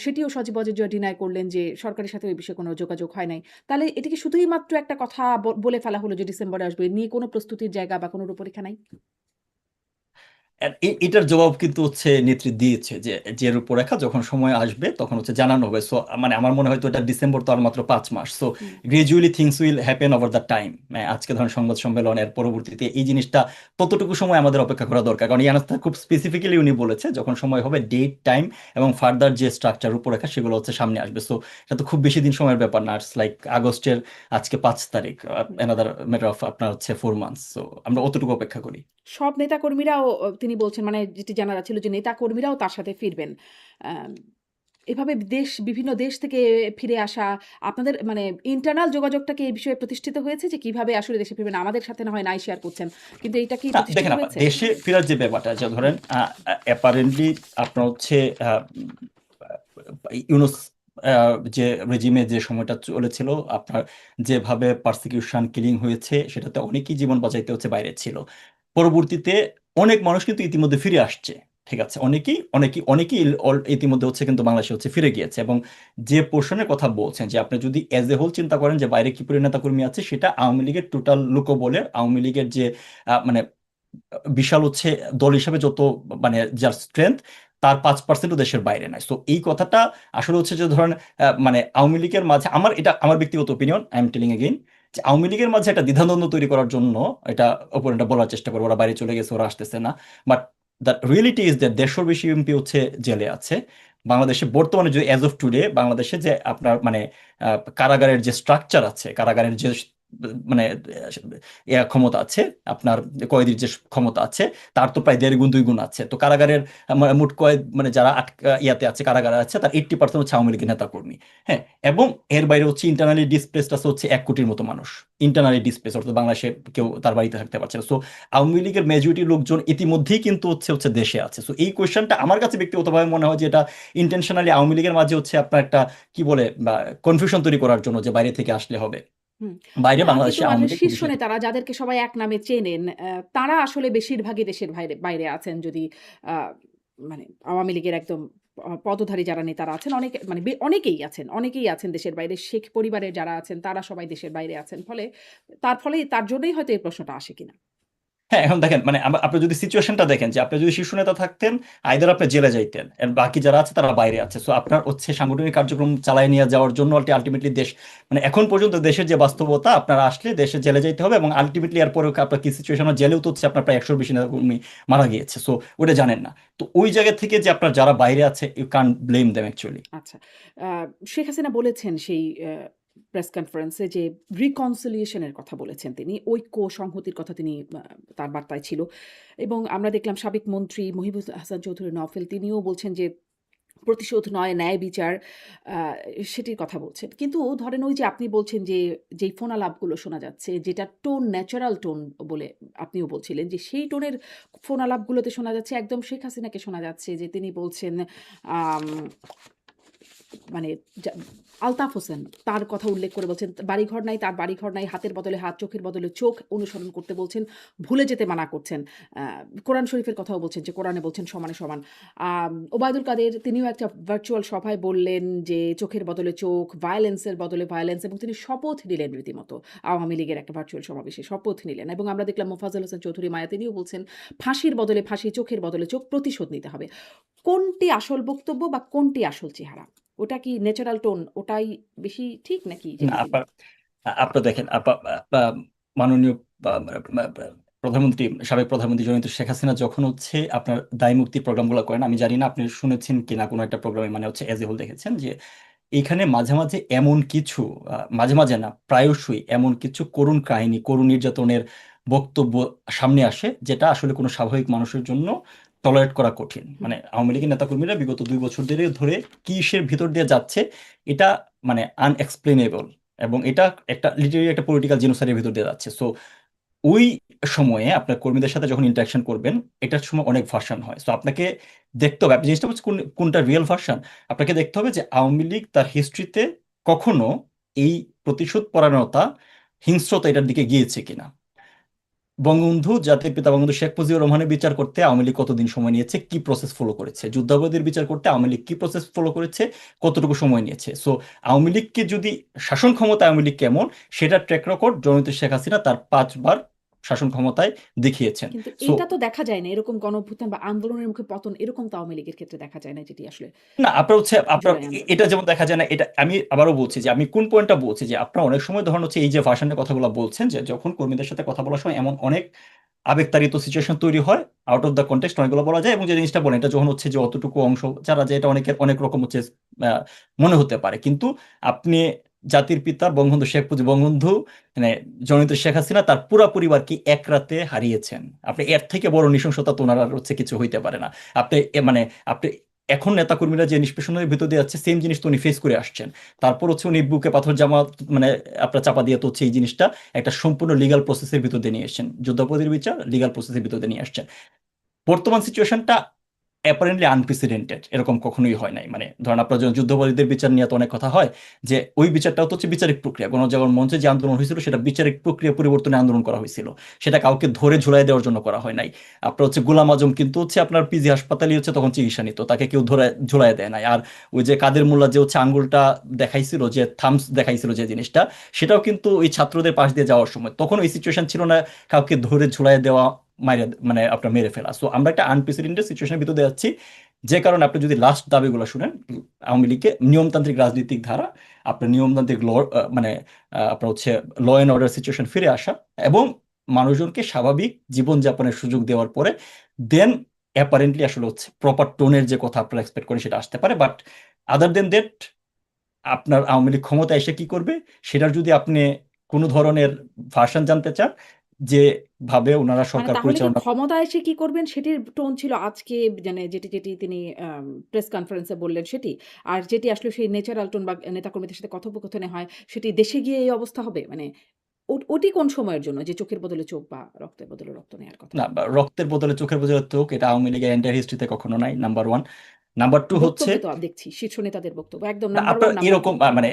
সেটিও সজীব ওয়াজেদ জয় ডিনাই করলেন যে সরকারের সাথে ওই বিষয়ে কোনো যোগাযোগ হয় নাই। তাহলে এটা কি শুধুই মাত্র একটা কথা বলে ফেলা হলো যে ডিসেম্বরে আসবে, এ নিয়ে কোনো প্রস্তুতির জায়গা বা কোনো রূপরেখা নাই? আর এটার জবাব কিন্তু হচ্ছে নেত্রী দিয়েছে যে যে রূপরেখা যখন সময় আসবে তখন হচ্ছে জানানো হবে। সো মানে আমার মনে হয় তো এটা ডিসেম্বর তো আর মাত্র 5 মাস। So hmm. Gradually things will happen over the time. আজকে ধরেন সংবাদ সম্মেলনের পরবর্তীতে এই জিনিসটা ততটুকু সময় আমাদের অপেক্ষা করা দরকার, কারণ ইয়ানাস্তা খুব স্পেসিফিক্যালি উনি বলেছে যখন সময় হবে ডেট টাইম এবং ফার্দার যে স্ট্রাকচার রূপরেখা সেগুলো হচ্ছে সামনে আসবে। সো এটা তো খুব বেশি দিন সময়ের ব্যাপার না, ইটস লাইক আগস্টের আজকে 5 তারিখ, অ্যানাদার ম্যাটার অফ আপনার হচ্ছে 4 মান্থস। সো আমরা অতটুকু অপেক্ষা করি। সব নেতাকর্মীরাও তিনি বলছেন, মানে যেটি জানা যাচ্ছিল যে নেতাকর্মীরাও তার সাথে ফিরবেন। আম এভাবে বিভিন্ন দেশ থেকে ফিরে আসা আপনাদের মানে ইন্টারনাল যোগাযোগটা কি এই বিষয়ে প্রতিষ্ঠিত হয়েছে যে কিভাবে আসলে দেশে ফিরবেন? আমাদের সাথে না হয় নাই শেয়ার করছেন। কিন্তু এইটা কি না প্রতিষ্ঠিত দেখেন আপা, হয়েছে? দেশে ফেরার যে ব্যাপারটা, যে ধরেন অ্যাপারেন্টলি আপনার হচ্ছে ইউনুস যে রেজিমে যে সময়টা চলেছিল, আপনার যেভাবে পারসিকিউশন কিলিং হয়েছে, সেটাতে অনেকেই জীবন বাঁচাইতে হচ্ছে বাইরে ছিল। পরবর্তীতে অনেক মানুষ কিন্তু ইতিমধ্যে ফিরে আসছে। ঠিক আছে, অনেকেই অনেকেই অনেকেই ইতিমধ্যে হচ্ছে কিন্তু বাংলাদেশে হচ্ছে ফিরে গিয়েছে। এবং যে পোর্শনের কথা বলছেন, যে আপনি যদি এজ এ হোল চিন্তা করেন যে বাইরে কি পরিমাণ নেতাকর্মী আছে, সেটা আওয়ামী লীগের টোটাল লোকবলের, আওয়ামী লীগের যে মানে বিশাল হচ্ছে দল হিসাবে যত মানে যার স্ট্রেংথ, তার 5%ও দেশের বাইরে নাই। সো এই কথাটা আসলে হচ্ছে যে ধরেন মানে আওয়ামী লীগের মাঝে, আমার ব্যক্তিগত opinion, I am telling again, যে আওয়ামী লীগের মাঝে একটা দ্বিধাদ্বন্দ্ব তৈরি করার জন্য এটা অপোনেন্টরা বলার চেষ্টা করে ওরা বাইরে চলে গেছে, ওরা আসতেছে না। But the reality is that 150 বেশি এমপি হচ্ছে জেলে আছে বাংলাদেশে বর্তমানে। যে অ্যাজ অফ টুডে বাংলাদেশে যে আপনার মানে কারাগারের যে স্ট্রাকচার আছে, কারাগারের যে মানে ক্ষমতা আছে, আপনার কয়েদির যে ক্ষমতা আছে, তার তো প্রায় 1.5 গুণ 2 গুণ আছে। তো কারাগারের মোট কয়েদ মানে যারা ইয়াতে আছে, কারাগারে আছে, তার 80% হচ্ছে আওয়ামী লীগের নেতাকর্মী। হ্যাঁ, এবং এর বাইরে হচ্ছে ইন্টারনালি ডিসপ্লেসড আছে হচ্ছে 1 কোটির মতো মানুষ। ইন্টারনালি ডিসপ্লেস অর্থাৎ বাংলাদেশে কেউ তার বাড়িতে থাকতে পারছে না। সো আওয়ামী লীগের মেজরিটি লোকজন ইতিমধ্যেই কিন্তু হচ্ছে হচ্ছে দেশে আছে। সো এই কোয়েশ্চেনটা আমার কাছে ব্যক্তিগতভাবে মনে হয় যে এটা ইন্টেনশনালি আওয়ামী লীগের মাঝে হচ্ছে আপনার একটা কি বলে কনফিউশন তৈরি করার জন্য, যে বাইরে থেকে আসলে হবে। হুম। বাইরে না কিন্তু বাংলাদেশে মানে আওয়ামী লীগ শীর্ষ বেশি। নেতারা যাদেরকে সবাই এক নামে চেনেন, তারা আসলে বেশিরভাগই দেশের বাইরে আছেন। যদি আ মানে আওয়ামী লীগের একদম পদধারী যারা নেতারা আছেন অনেকে মানে অনেকেই আছেন দেশের বাইরে। শেখ পরিবারের যারা আছেন তারা সবাই দেশের বাইরে আছেন। ফলে তার জন্যই হয়তো এই প্রশ্নটা আসে কিনা। হ্যাঁ, এখন দেখেন মানে আপনি যদি সিচুয়েশনটা দেখেন, যে আপনি যদি শীর্ষ নেতা থাকতেন, আইদার আপনি জেলে যাইতেন, আর বাকি যারা আছে তারা বাইরে আছে। সো আপনার হচ্ছে সাংগঠনিক কার্যক্রম চালায় নিয়ে যাওয়ার জন্য আলটিমেটলি দেশ মানে এখন পর্যন্ত দেশের যে বাস্তবতা, আপনারা আসলে দেশে জেলে যাইতে হবে। এবং আলটিমেটলি এরপরে আপনার কি সিচুয়েশন, জেলেও তো হচ্ছে আপনার প্রায় 100 বেশি নেতাকর্মী মারা গিয়েছে। সো ওটা জানেন না। তো ওই জায়গা থেকে যে আপনার যারা বাইরে আছে, you can blame them actually. আচ্ছা। আ শেখ হাসিনা বলেছেন সেই প্রেস কনফারেন্সে যে রিকনসিলিয়েশন এর কথা বলেছেন তিনি। ঐক্য সংহতির কথা তিনি তার বার্তায় ছিল। এবং আমরা দেখলাম সাবেক মন্ত্রী মহিবুল হাসান চৌধুরী নওফেল তিনিও বলছেন যে প্রতিশোধ নয় ন্যায় বিচার আ সেটির কথা বলছেন। কিন্তু ধরেন ওই যে আপনি বলছেন যে যেই ফোনালাপগুলো শোনা যাচ্ছে যেটা টোন ন্যাচারাল টোন বলে আপনিও বলছিলেন যে সেই টোনের ফোনালাপগুলোতে শোনা যাচ্ছে একদম শেখ হাসিনাকে শোনা যাচ্ছে যে তিনি বলছেন আম মানে যা আলতাফ হোসেন তার কথা উল্লেখ করে বলছেন, বাড়িঘর নাই, তার বাড়িঘর নাই, হাতের বদলে হাত, চোখের বদলে চোখ অনুসরণ করতে বলছেন, ভুলে যেতে মানা করছেন। আ কোরআন শরীফের কথাও বলছেন যে কোরআনে বলছেন সমানে সমান। ওবায়দুল কাদের তিনিও একটা ভার্চুয়াল সভায় বললেন যে চোখের বদলে চোখ, ভায়োলেন্স এর বদলে ভায়োলেন্স এবং তিনি শপথ নিলেন রীতিমতো। আওয়ামী লীগের একটা ভার্চুয়াল সমাবেশে শপথ নিলেন এবং আমরা দেখলাম মোফাজ্জল হোসেন চৌধুরী মায়া তিনিও বলছেন ফাঁসির বদলে ফাঁসি, চোখের বদলে চোখ, প্রতিশোধ নিতে হবে। কোনটি আসল বক্তব্য বা কোনটি আসল চেহারা? ওটা কি ন্যাচারাল টোন ওটাই বেশি ঠিক নাকি না যেটি তিনি আপনার আপনার দেখেন মাননীয় প্রধানমন্ত্রী, সাবেক প্রধানমন্ত্রী জননেত্রী শেখ হাসিনা যখন হচ্ছে আপনার দায় মুক্তি প্রোগ্রামগুলো করেন, আমি জানি না আপনি শুনেছেন কিনা কোনো একটা প্রোগ্রামে, মানে হচ্ছে এজ এ হোল দেখেছেন, যে এখানে মাঝে মাঝে এমন কিছু মাঝে মাঝে না প্রায়শই এমন কিছু করুণ কাহিনী, করুণ নির্যাতনের বক্তব্য সামনে আসে, যেটা আসলে কোনো স্বাভাবিক মানুষের জন্য টলারেট করা কঠিন। হুম, মানে আওয়ামী লীগের নেতাকর্মীরা বিগত 2 বছর ধরে ধরে কিসের ভিতর দিয়ে যাচ্ছে, এটা মানে আনএক্সপ্লেনেবল। এবং এটা একটা লিটারেলি একটা পলিটিক্যাল জিনোসাইডের ভিতর দিয়ে যাচ্ছে। সো ওই সময়ে আপনার কর্মীদের সাথে যখন ইন্টারাকশন করবেন, এটার সময় অনেক ভার্সন হয়। সো আপনাকে দেখতে হবে, আপনি জিনিসটা হচ্ছে কোনটা রিয়েল ভার্সন। আপনাকে দেখতে হবে যে আওয়ামী লীগ তার হিস্ট্রিতে কখনো এই প্রতিশোধ পরায়ণতা, হিংস্রতা এটার দিকে গিয়েছে কিনা। বঙ্গবন্ধু জাতির পিতা বঙ্গবন্ধু শেখ মুজিবুর রহমানের বিচার করতে আওয়ামী লীগ কতদিন সময় নিয়েছে, কি প্রসেস ফলো করেছে, যুদ্ধাপরাধীদের বিচার করতে আওয়ামী লীগ কি প্রসেস ফলো করেছে, কতটুকু সময় নিয়েছে। সো আওয়ামী লীগকে যদি শাসন ক্ষমতা আওয়ামী লীগ কেমন, সেটা ট্র্যাক রেকর্ড জননেত্রী শেখ হাসিনা তার 5 বার শাসন ক্ষমতায় দেখিয়েছেন। কিন্তু সো এইটা তো দেখা যায় না। এরকম গণঅভ্যুত্থান বা আন্দোলনের মুখে পতন এরকম তো আওয়ামী লীগের ক্ষেত্রে দেখা যায় না যেটি আসলে না, আপনার হচ্ছে আপনার জুলাই আন্দোলন। এটা যেমন দেখা যায় না, এটা আমি আবারও বলছি যে আমি কোন পয়েন্টটা বলছি, যে আপনার অনেক সময় ধরুন হচ্ছে এই যে ভার্সনের কথাগুলো বলছেন, যে যখন কর্মীদের সাথে কথা বলার সময় এমন অনেক আবেগতাড়িত সিচুয়েশন তৈরি হয়, আউট অফ দ্য কন্টেক্সট অনেকগুলো বলা যায়। এবং যে জিনিসটা বলেন, এটা যখন হচ্ছে যে অতটুকু অংশ যারা, যে এটা অনেকের অনেক রকম হচ্ছে আহ, মনে হতে পারে। কিন্তু আপনি জাতির পিতা বঙ্গবন্ধু শেখ মুজিব, বঙ্গবন্ধু মানে জননেত্রী শেখ হাসিনা তার পুরা পরিবারকে এক রাতে হারিয়েছেন। আপনি এর থেকে বড় নৃশংসতা তো ওনার আর হচ্ছে কিছু হইতে পারে না। আপনি মানে আপনি এখন নেতাকর্মীরা যে নিষ্পেষণের ভিতর দিয়ে যাচ্ছে সেম জিনিস তো উনি ফেস করে আসছেন। তারপর হচ্ছে উনি বুকে পাথর জামা মানে আপনার চাপা দিয়ে তো হচ্ছে এই জিনিসটা একটা সম্পূর্ণ লিগাল প্রসেসের ভিতর দিয়ে নিয়ে এসেছেন, যুদ্ধাপরাধীর বিচার লিগাল প্রসেসের ভিতর দিয়ে নিয়ে আসছেন। বর্তমান সিচুয়েশনটা অ্যাপারেন্টলি আনপ্রেসিডেন্টেড, এরকম কখনোই হয় নাই। মানে ধরেন আপনার যখন যুদ্ধাপরাধীদের বিচার নিয়ে তো অনেক কথা হয়, যে ওই বিচারটাও তো হচ্ছে বিচারিক প্রক্রিয়া। গণজাগরণ মঞ্চে যে আন্দোলন হয়েছিল সেটা বিচারিক প্রক্রিয়া পরিবর্তনে আন্দোলন করা হয়েছিল, সেটা কাউকে ধরে ঝুলাই দেওয়ার জন্য করা হয় নাই। আপনার হচ্ছে গোলাম আজম কিন্তু হচ্ছে আপনার পিজি হাসপাতালে হচ্ছে তখন চিকিৎসা নিত, তাকে কেউ ধরে ঝুলাই দেয় নাই। আর ওই যে কাদের মোল্লা যে হচ্ছে আঙ্গুলটা দেখাইছিল, যে থামস দেখাইছিল যে জিনিসটা, সেটাও কিন্তু ওই ছাত্রদের পাশ দিয়ে যাওয়ার সময়, তখন ওই সিচুয়েশন ছিল না কাউকে ধরে ঝুলাই দেওয়া, মাইরে মানে আপনার মেরে ফেলা। সো আমরা একটা আনপ্রেসিডেন্টেড সিচুয়েশনের ভিতরে দিয়ে যাচ্ছি। যে কারণে আপনি যদি লাস্ট দাবিগুলো শুনেন, আওয়ামী লীগকে নিয়মতান্ত্রিক রাজনৈতিক ধারা, আপনার নিয়মতান্ত্রিক ল, মানে আপনার হচ্ছে ল অ্যান্ড অর্ডার সিচুয়েশন ফিরে আসা, এবং মানুষজনকে স্বাভাবিক জীবনযাপনের সুযোগ দেওয়ার পরে দেন অ্যাপারেন্টলি আসলে হচ্ছে প্রপার টোনের যে কথা আপনারা এক্সপেক্ট করেন সেটা আসতে পারে। বাট আদার দেন দ্যাট, আপনার আওয়ামী লীগ ক্ষমতা এসে কি করবে সেটার যদি আপনি কোনো ধরনের ভার্সন জানতে চান, যে ভাবে ওনারা মানে সরকার তাহলে কি পরিচালনা। ক্ষমতায় এসে কি করবেন সেটির টোন ছিল আজকে, মানে যেটি তিনি প্রেস কনফারেন্সে বললেন সেটি? আর যেটি আসলে সেই ন্যাচারাল টোন বা নেতাকর্মীদের সাথে কথোপকথনে হয়, সেটি দেশে গিয়ে এই অবস্থা হবে? মানে ওটি কোন সময়ের জন্য, যে চোখের বদলে চোখ বা রক্তের বদলে রক্ত নেয়ার কথা? না, রক্তের বদলে চোখের বদলে চোখ, এটা আওয়ামী লীগের এন্টায়ার হিস্ট্রিতে কখনো নাই, নাম্বার ওয়ান। নাম্বার টু হচ্ছে, বক্তব্যে তো দেখছি শীর্ষ নেতাদের বক্তব্য একদম না, নাম্বার আপনার 1, নাম্বার 2। এরকম মানে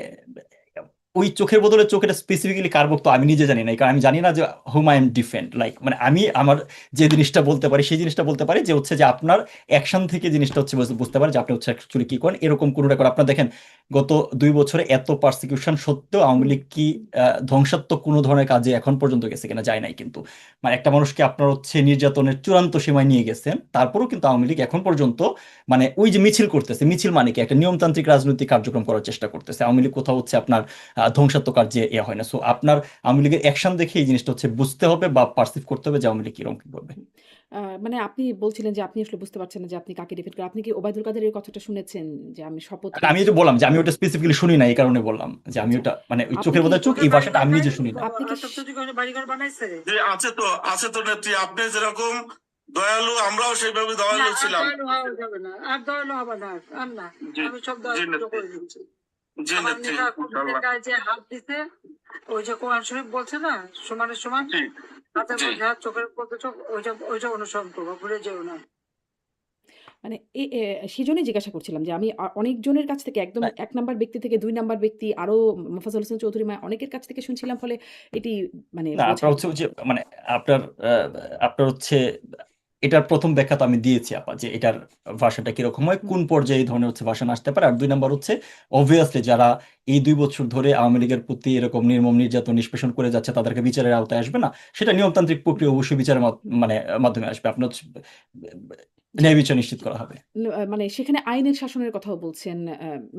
ওই চোখের বদলে চোখ, এটা স্পেসিফিক্যালি কার বক্তব্য আমি নিজে জানি না, কারণ আমি জানি না যে হুম আই এম ডিফেন্ড লাইক, মানে আমি আমার যে জিনিসটা বলতে পারি সেই জিনিসটা বলতে পারি, যে হচ্ছে যে আপনার অ্যাকশন থেকে জিনিসটা হচ্ছে বুঝতে পারে যে আপনি হচ্ছে অ্যাকচুয়ালি কি করেন। এরকম কোনো রেকর্ড আপনার দেখেন গত 2 বছরে এত পারসিকিউশন সত্ত্বেও আওয়ামী হুম। লীগ কি ধ্বংসাত্মক কোনো ধরনের কাজে এখন পর্যন্ত গেছে কিনা, যায় নাই কিন্তু। মানে একটা মানুষকে আপনার হচ্ছে নির্যাতনের চূড়ান্ত সীমায় নিয়ে গেছেন, তারপরেও কিন্তু আওয়ামী লীগ এখন পর্যন্ত মানে ওই যে মিছিল করতেছে, মিছিল মানে কি একটা নিয়মতান্ত্রিক রাজনৈতিক কার্যক্রম করার চেষ্টা করতেছে। আওয়ামী লীগ কোথাও হচ্ছে আপনার ধ্বংসাত্মক কার্যে এ হয় না। সো আপনার আওয়ামী লীগের অ্যাকশন দেখে এই জিনিসটা হচ্ছে বুঝতে হবে বা পারসিভ করতে হবে যে আওয়ামী লীগ কিরকম কি করবে। মানে আপনি বলছিলেন যে আপনি আসলে বুঝতে পারছেন না যে আপনি কাকে ডিফেন্ড করেন। আপনি কি ওবায়দুল কাদেরের কথাটা শুনেছেন? যে আমি শপথ আর আমি নিচ্ছি। তো বললাম যে আমি ওটা স্পেসিফিক্যালি শুনি না, এই কারণে বললাম যে আমি আচ্ছা। ওটা মানে ওই আপনি চোখের কি বদলে চোখ এই ভাষাটা আমি নিজে শুনি না। আপনি কি হাতটা তৈরি করে বাড়িঘর বানাইছে? যে আছে তো, আছে তো নেত্রী, আপনি যেরকম দয়ালু আমরাও সেইভাবে না, দয়ালু আর ছিলাম। দয়ালু হওয়া যাবে না, আর দয়ালু হবে না, আর না। জি আমি সব জি দয়ালু নেত্রী, করে দিচ্ছি। জি আমার নেত্রী, নেতা কর্মীদের ইনশাআল্লাহ। গায়ে যে হাত দিছে, ওই যে কোরআন শরীফ বলছে না, সমানে সমান জি হাতের জি মধ্যে হাত, চোখের মধ্যে চোখ, ওইটা অনুসরণ করবো, ভুলে যেও না। মানে সেজন্যই জিজ্ঞাসা করছিলাম যে আমি অনেকজনের কাছ থেকে একদম ১ নাম্বার ব্যক্তি থেকে ২ নাম্বার ব্যক্তি, আরো মোফাজ্জল হোসেন চৌধুরী, অনেকের কাছ থেকে শুনছিলাম, ফলে এটি মানে না, বোঝা আপনার হচ্ছে ওই যে মানে আপনার আপনার হচ্ছে এটার প্রথম ব্যাখ্যা তো আমি দিয়েছি আপা, যে এটার ভাষাটা কিরকম হয়, হুম, কোন পর্যায়ে এই ধরনের হচ্ছে ভাষণ আসতে পারে। আর 2 নম্বর হচ্ছে অবভিয়াসলি যারা এই 2 বছর ধরে আওয়ামী লীগের প্রতি এরকম নির্মম নির্যাতন নিষ্পেষণ করে যাচ্ছে তাদেরকে বিচারের আওতায় আসবে না, সেটা নিয়মতান্ত্রিক প্রক্রিয়া অবশ্যই বিচারের মানে মাধ্যমে আসবে। আপনার হচ্ছে জি। ন্যায় বিচার নিশ্চিত করা হবে। মানে সেখানে আইনের শাসনের কথাও বলছেন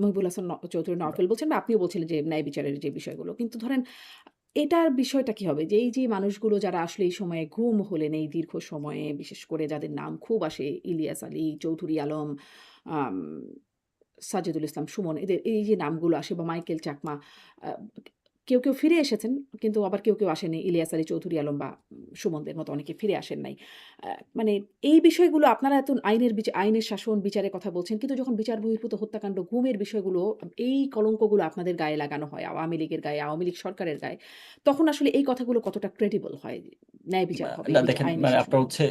মহিবুল হাসান চৌধুরী নওফেল বলছেন, বা আপনিও বলছিলেন যে ন্যায় বিচারের যে বিষয়গুলো। কিন্তু ধরেন এটার বিষয়টা কি হবে? যে এই যে মানুষগুলো যারা আসলে এই সময়ে গুম হলেন, এই দীর্ঘ সময়ে, বিশেষ করে যাদের নাম খুব আসে, ইলিয়াস আলী, চৌধুরী আলম, আম সাজেদুল ইসলাম সুমন, এদের এই যে নামগুলো আসে, বা মাইকেল চাকমা, আ কেউ ফিরে এসেছেন, কিন্তু আবার কেউ আসেনি। ইলিয়াস আলী, চৌধুরী আলম বা সুমনদের মতো অনেকে ফিরে আসেন নাই। আ মানে এই বিষয়গুলো আপনারা এত আইনের শাসন, বিচারের কথা বলছেন। কিন্তু যখন বিচার বহির্ভূত হত্যাকাণ্ড, গুমের বিষয়গুলো, এই কলঙ্কগুলো আপনাদের গায়ে লাগানো হয়, আওয়ামী লীগের গায়ে, আওয়ামী লীগ সরকারের গায়ে, তখন আসলে এই কথাগুলো কতটা ক্রেডিবল হয়? ন্যায় বিচার হবে, না এই দেখেন, আইনের মানে শাসন আপনার হবে। হচ্ছে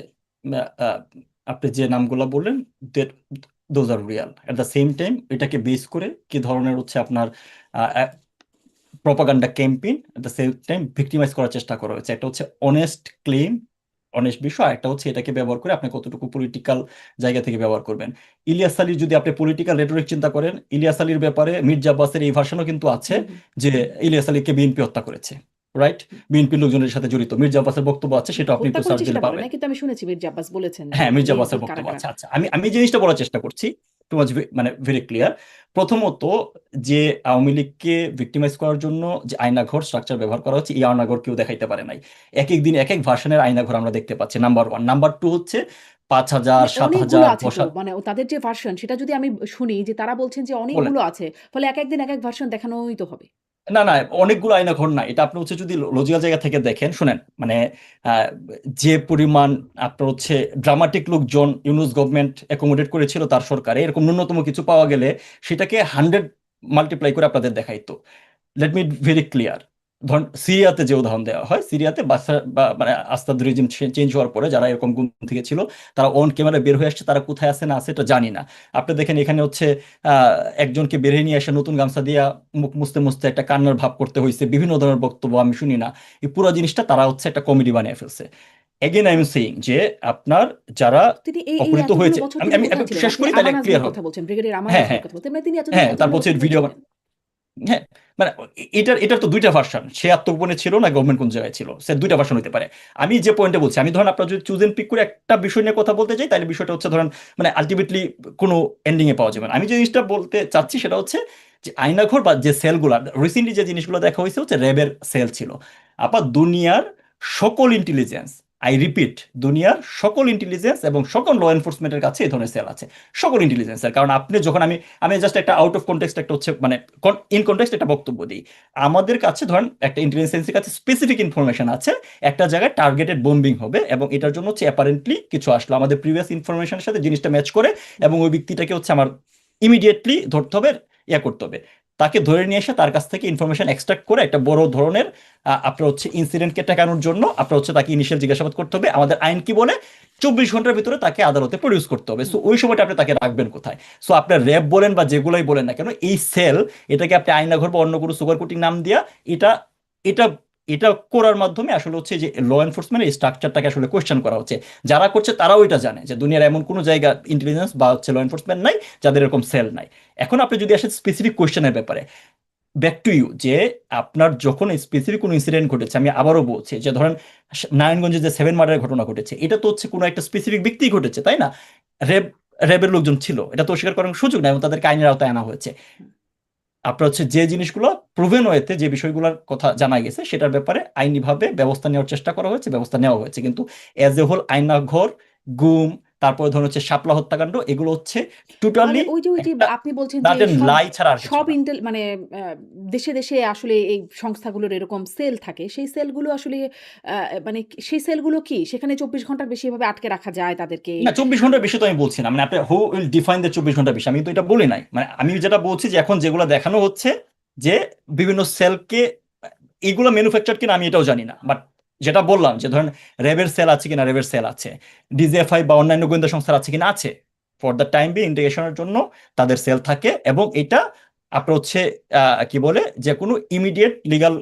আপনি যে নামগুলো বললেন, those are Real. At the same time এটাকে বেস করে কি ধরনের হচ্ছে আপনার propaganda campaign, at the same time victimise করার চেষ্টা করা হয়েছে। একটা হচ্ছে অনেস্ট ক্লেম, অনেস্ট বিষয়, আর একটা হচ্ছে এটাকে ব্যবহার করে আপনি কতটুকু পলিটিক্যাল জায়গা থেকে ব্যবহার করবেন। ইলিয়াস আলীর যদি আপনি পলিটিক্যাল রেটরিক চিন্তা করেন, ইলিয়াস আলীর ব্যাপারে মির্জা আব্বাসের এই ভাষণও কিন্তু আছে, হুম, হুম, যে ইলিয়াস আলীকে বিএনপি হত্যা করেছে, রাইট? হুম। বিএনপির লোকজনের সাথে জড়িত মির্জা আব্বাসের বক্তব্য আছে, সেটা আপনি হত্যা একটু সার্চ করেছে দিলে সেটা বলে পাবেন। নাই, কিন্তু আমি শুনেছি মির্জা আব্বাস বলেছেন যে হ্যাঁ, মির্জা আব্বাসের বিএনপির কারা, বক্তব্য কারা। আছে। আচ্ছা, আমি এই জিনিসটা বলার চেষ্টা করছি, টু মাচ মানে ভেরি ক্লিয়ার। প্রথমত, যে আওয়ামী লীগকে ভিক্টিমাইজ করার জন্য যে আয়নাঘর স্ট্রাকচার ব্যবহার করা হচ্ছে, এই আয়নাঘর কেউ দেখাইতে পারে নাই। এক এক দিন এক এক ভার্সনের আয়নাঘর আমরা দেখতে পাচ্ছি, নাম্বার ওয়ান। নাম্বার টু হচ্ছে 5,000, অনেকগুলো 7,000, আছে তো। 10,000 তাদের যে ভার্সন, সেটা যদি আমি শুনি যে তারা বলছেন যে বলেন। অনেকগুলো আছে। ফলে একেক দিন একেক ভার্সন দেখানোই তো হবে। না না, অনেকগুলো আইনা ঘর না, এটা আপনি হচ্ছে যদি লজিক্যাল জায়গা থেকে দেখেন, শুনেন মানে আহ, যে পরিমাণ আপনার হচ্ছে ড্রামাটিক লোকজন ইউনুস গভর্নমেন্ট অ্যাকোমোডেট করেছিল তার সরকারে, এরকম ন্যূনতম কিছু পাওয়া গেলে সেটাকে 100 মাল্টিপ্লাই করে আপনাদের দেখাইতো। Let me very clear. ধরুন সিরিয়াতে যে উদাহরণ দেওয়া হয়, সিরিয়াতে মানে আস্তাদ রেজিম চেঞ্জ হওয়ার পরে যারা এরকম গুম থেকে ছিল তারা অন ক্যামেরা বের হয়ে আসছে, তারা কোথায় আছে না আছে এটা জানি না। আপনি দেখেন এখানে হচ্ছে একজনকে বেরিয়ে নিয়ে এসে নতুন গামছা দিয়া মুখ মুছতে মুছতে একটা কান্নার ভাব করতে হয়েছে, বিভিন্ন ধরনের বক্তব্য আমি শুনি না। এই পুরো জিনিসটা তারা হচ্ছে একটা কমেডি বানিয়ে ফেলছে। এগেন আই এম সেইং যে আপনার যারা তিনি এই অপহৃত এতগুলো হয়েছে, বছর আমি তিনি আমি কোথায় আমি ছিলেন? শেষ আপনি করি তাহলে আমান ক্লিয়ার আজমির হবে। কথা বলছেন, ব্রিগেডিয়ার আমান হ্যাঁ আজমির হ্যাঁ কথা বলছেন, মানে তিনি এতদিন হ্যাঁ, তারপর এতগুলো হচ্ছে বছর ভিডিও। কোথায় ছিলেন? হ্যাঁ, মানে এটার তো দুইটা ভার্সন, সে আত্মগোপনে ছিল না গভর্নমেন্ট কোন জায়গায় ছিল, সে দুইটা ভার্সন হতে পারে। আমি যে পয়েন্টে বলছি, আমি ধরেন আপনার যদি চুজ এন্ড পিক করে একটা বিষয় নিয়ে কথা বলতে চাই, তাহলে বিষয়টা হচ্ছে ধরেন মানে আলটিমেটলি কোনো এন্ডিং এ পাওয়া যাবে না। আমি যে জিনিসটা বলতে চাচ্ছি সেটা হচ্ছে যে আয়নাঘর বা যে সেলগুলো রিসেন্টলি যে জিনিসগুলো দেখা হয়েছে হচ্ছে র্যাবের সেল ছিল। আবার দুনিয়ার সকল ইন্টেলিজেন্স, আই রিপিট, দুনিয়ার সকল ইন্টেলিজেন্স এবং সকল ল এনফোর্সমেন্টের কাছে এই ধরনের সেল আছে, সকল ইন্টেলিজেন্সের। কারণ আপনি যখন আমি আমি জাস্ট একটা আউট অফ কনটেক্সট একটা হচ্ছে মানে ইন কনটেক্সট একটা বক্তব্য দিই। আমাদের কাছে ধরেন একটা ইন্টেলিজেন্সের কাছে স্পেসিফিক ইনফরমেশন আছে একটা জায়গায় টার্গেটেড বোম্বিং হবে, এবং এটার জন্য হচ্ছে অ্যাপারেন্টলি কিছু আসলো আমাদের প্রিভিয়াস ইনফরমেশনের সাথে জিনিসটা ম্যাচ করে, এবং ওই ব্যক্তিটাকে হচ্ছে আমার ইমিডিয়েটলি ধরতে হবে, করতে হবে, তাকে ধরে নিয়ে এসে তার কাছ থেকে ইনফরমেশন এক্সট্রাক্ট করে একটা বড় ধরনের আপনার হচ্ছে ইনসিডেন্টকে ঠেকানোর জন্য আপনার হচ্ছে তাকে ইনিশিয়াল জিজ্ঞাসাবাদ করতে হবে। আমাদের আইন কি বলে 24 ঘন্টার ভিতরে তাকে আদালতে প্রডিউস করতে হবে। সো ওই সময়টা আপনি তাকে রাখবেন কোথায়? সো আপনার র্যাব বলেন বা যেগুলোই বলেন না কেন, এই সেল, এটাকে আপনি আয়নাঘর বা অন্য কোনো সুপার কোটিং নাম দিয়া এটা এটা এটা করার মাধ্যমে আসলে হচ্ছে যে ল এনফোর্সমেন্ট এই স্ট্রাকচারটাকে আসলে কোয়েশ্চেন করা হচ্ছে। যারা করছে তারাও এটা জানে যে দুনিয়ার এমন কোনো জায়গা ইন্টেলিজেন্স বা হচ্ছে ল এনফোর্সমেন্ট নাই যাদের এরকম সেল নাই। এখন আপনি যদি আসেন স্পেসিফিক কোয়েশ্চেনের ব্যাপারে, ব্যাক টু ইউ, যে আপনার যখন স্পেসিফিক কোনো ইনসিডেন্ট ঘটেছে, আমি আবারও বলছি যে ধরেন নারায়ণগঞ্জে যে 7 মার্ডারের ঘটনা ঘটেছে, এটা তো হচ্ছে কোনো একটা স্পেসিফিক ব্যক্তি ঘটেছে, তাই না? র্যাব র্যাবের লোকজন ছিল, এটা তো অস্বীকার করার সুযোগ নাই, এবং তাদেরকে আইনের আওতায় আনা হয়েছে। আপনার হচ্ছে যে জিনিসগুলো প্রুভেন ওয়েতে যে বিষয়গুলোর কথা জানা গেছে সেটার ব্যাপারে আইনিভাবে ব্যবস্থা নেওয়ার চেষ্টা করা হয়েছে, ব্যবস্থা নেওয়া হয়েছে। কিন্তু এজ এ হোল আয়নাঘর, গুম, তারপরে ধরুন হচ্ছে শাপলা হত্যাকাণ্ড, এগুলো হচ্ছে তাহলে টোটালি ওই যে একটা আপনি বলছেন যে দাঁত এন্ড সব লাই ছাড়া আর কিছু সব না। মানে দেশে দেশে আসলে এই সংস্থাগুলোর এরকম সেল থাকে, সেই সেলগুলো আসলে মানে সেই সেলগুলো কি সেখানে 24 ঘন্টার বেশি এভাবে আটকে রাখা যায় তাদেরকে? না, 24 ঘন্টার বেশি তো আমি বলছি না, মানে আপনি হু উইল ডিফাইন দ্য 24 ঘন্টার বেশি, আমি তো এটা বলি নাই। মানে আমি যেটা বলছি যে এখন যেগুলো দেখানো হচ্ছে যে বিভিন্ন সেলকে, এগুলো ম্যানুফ্যাকচার কিনা আমি এটাও জানি না, বাট যেটা বললাম যে ধরেন র্যাবের সেল আছে কিনা, র্যাবের সেল আছে, ডিজিএফআই বা অন্যান্য গোয়েন্দা সংস্থার আছে কিনা, আছে। ফর দ্য টাইম বি ইন্টিগ্রেশনের জন্য তাদের সেল থাকে, এবং এটা আপনার হচ্ছে কি বলে যে কোনো ইমিডিয়েট লিগাল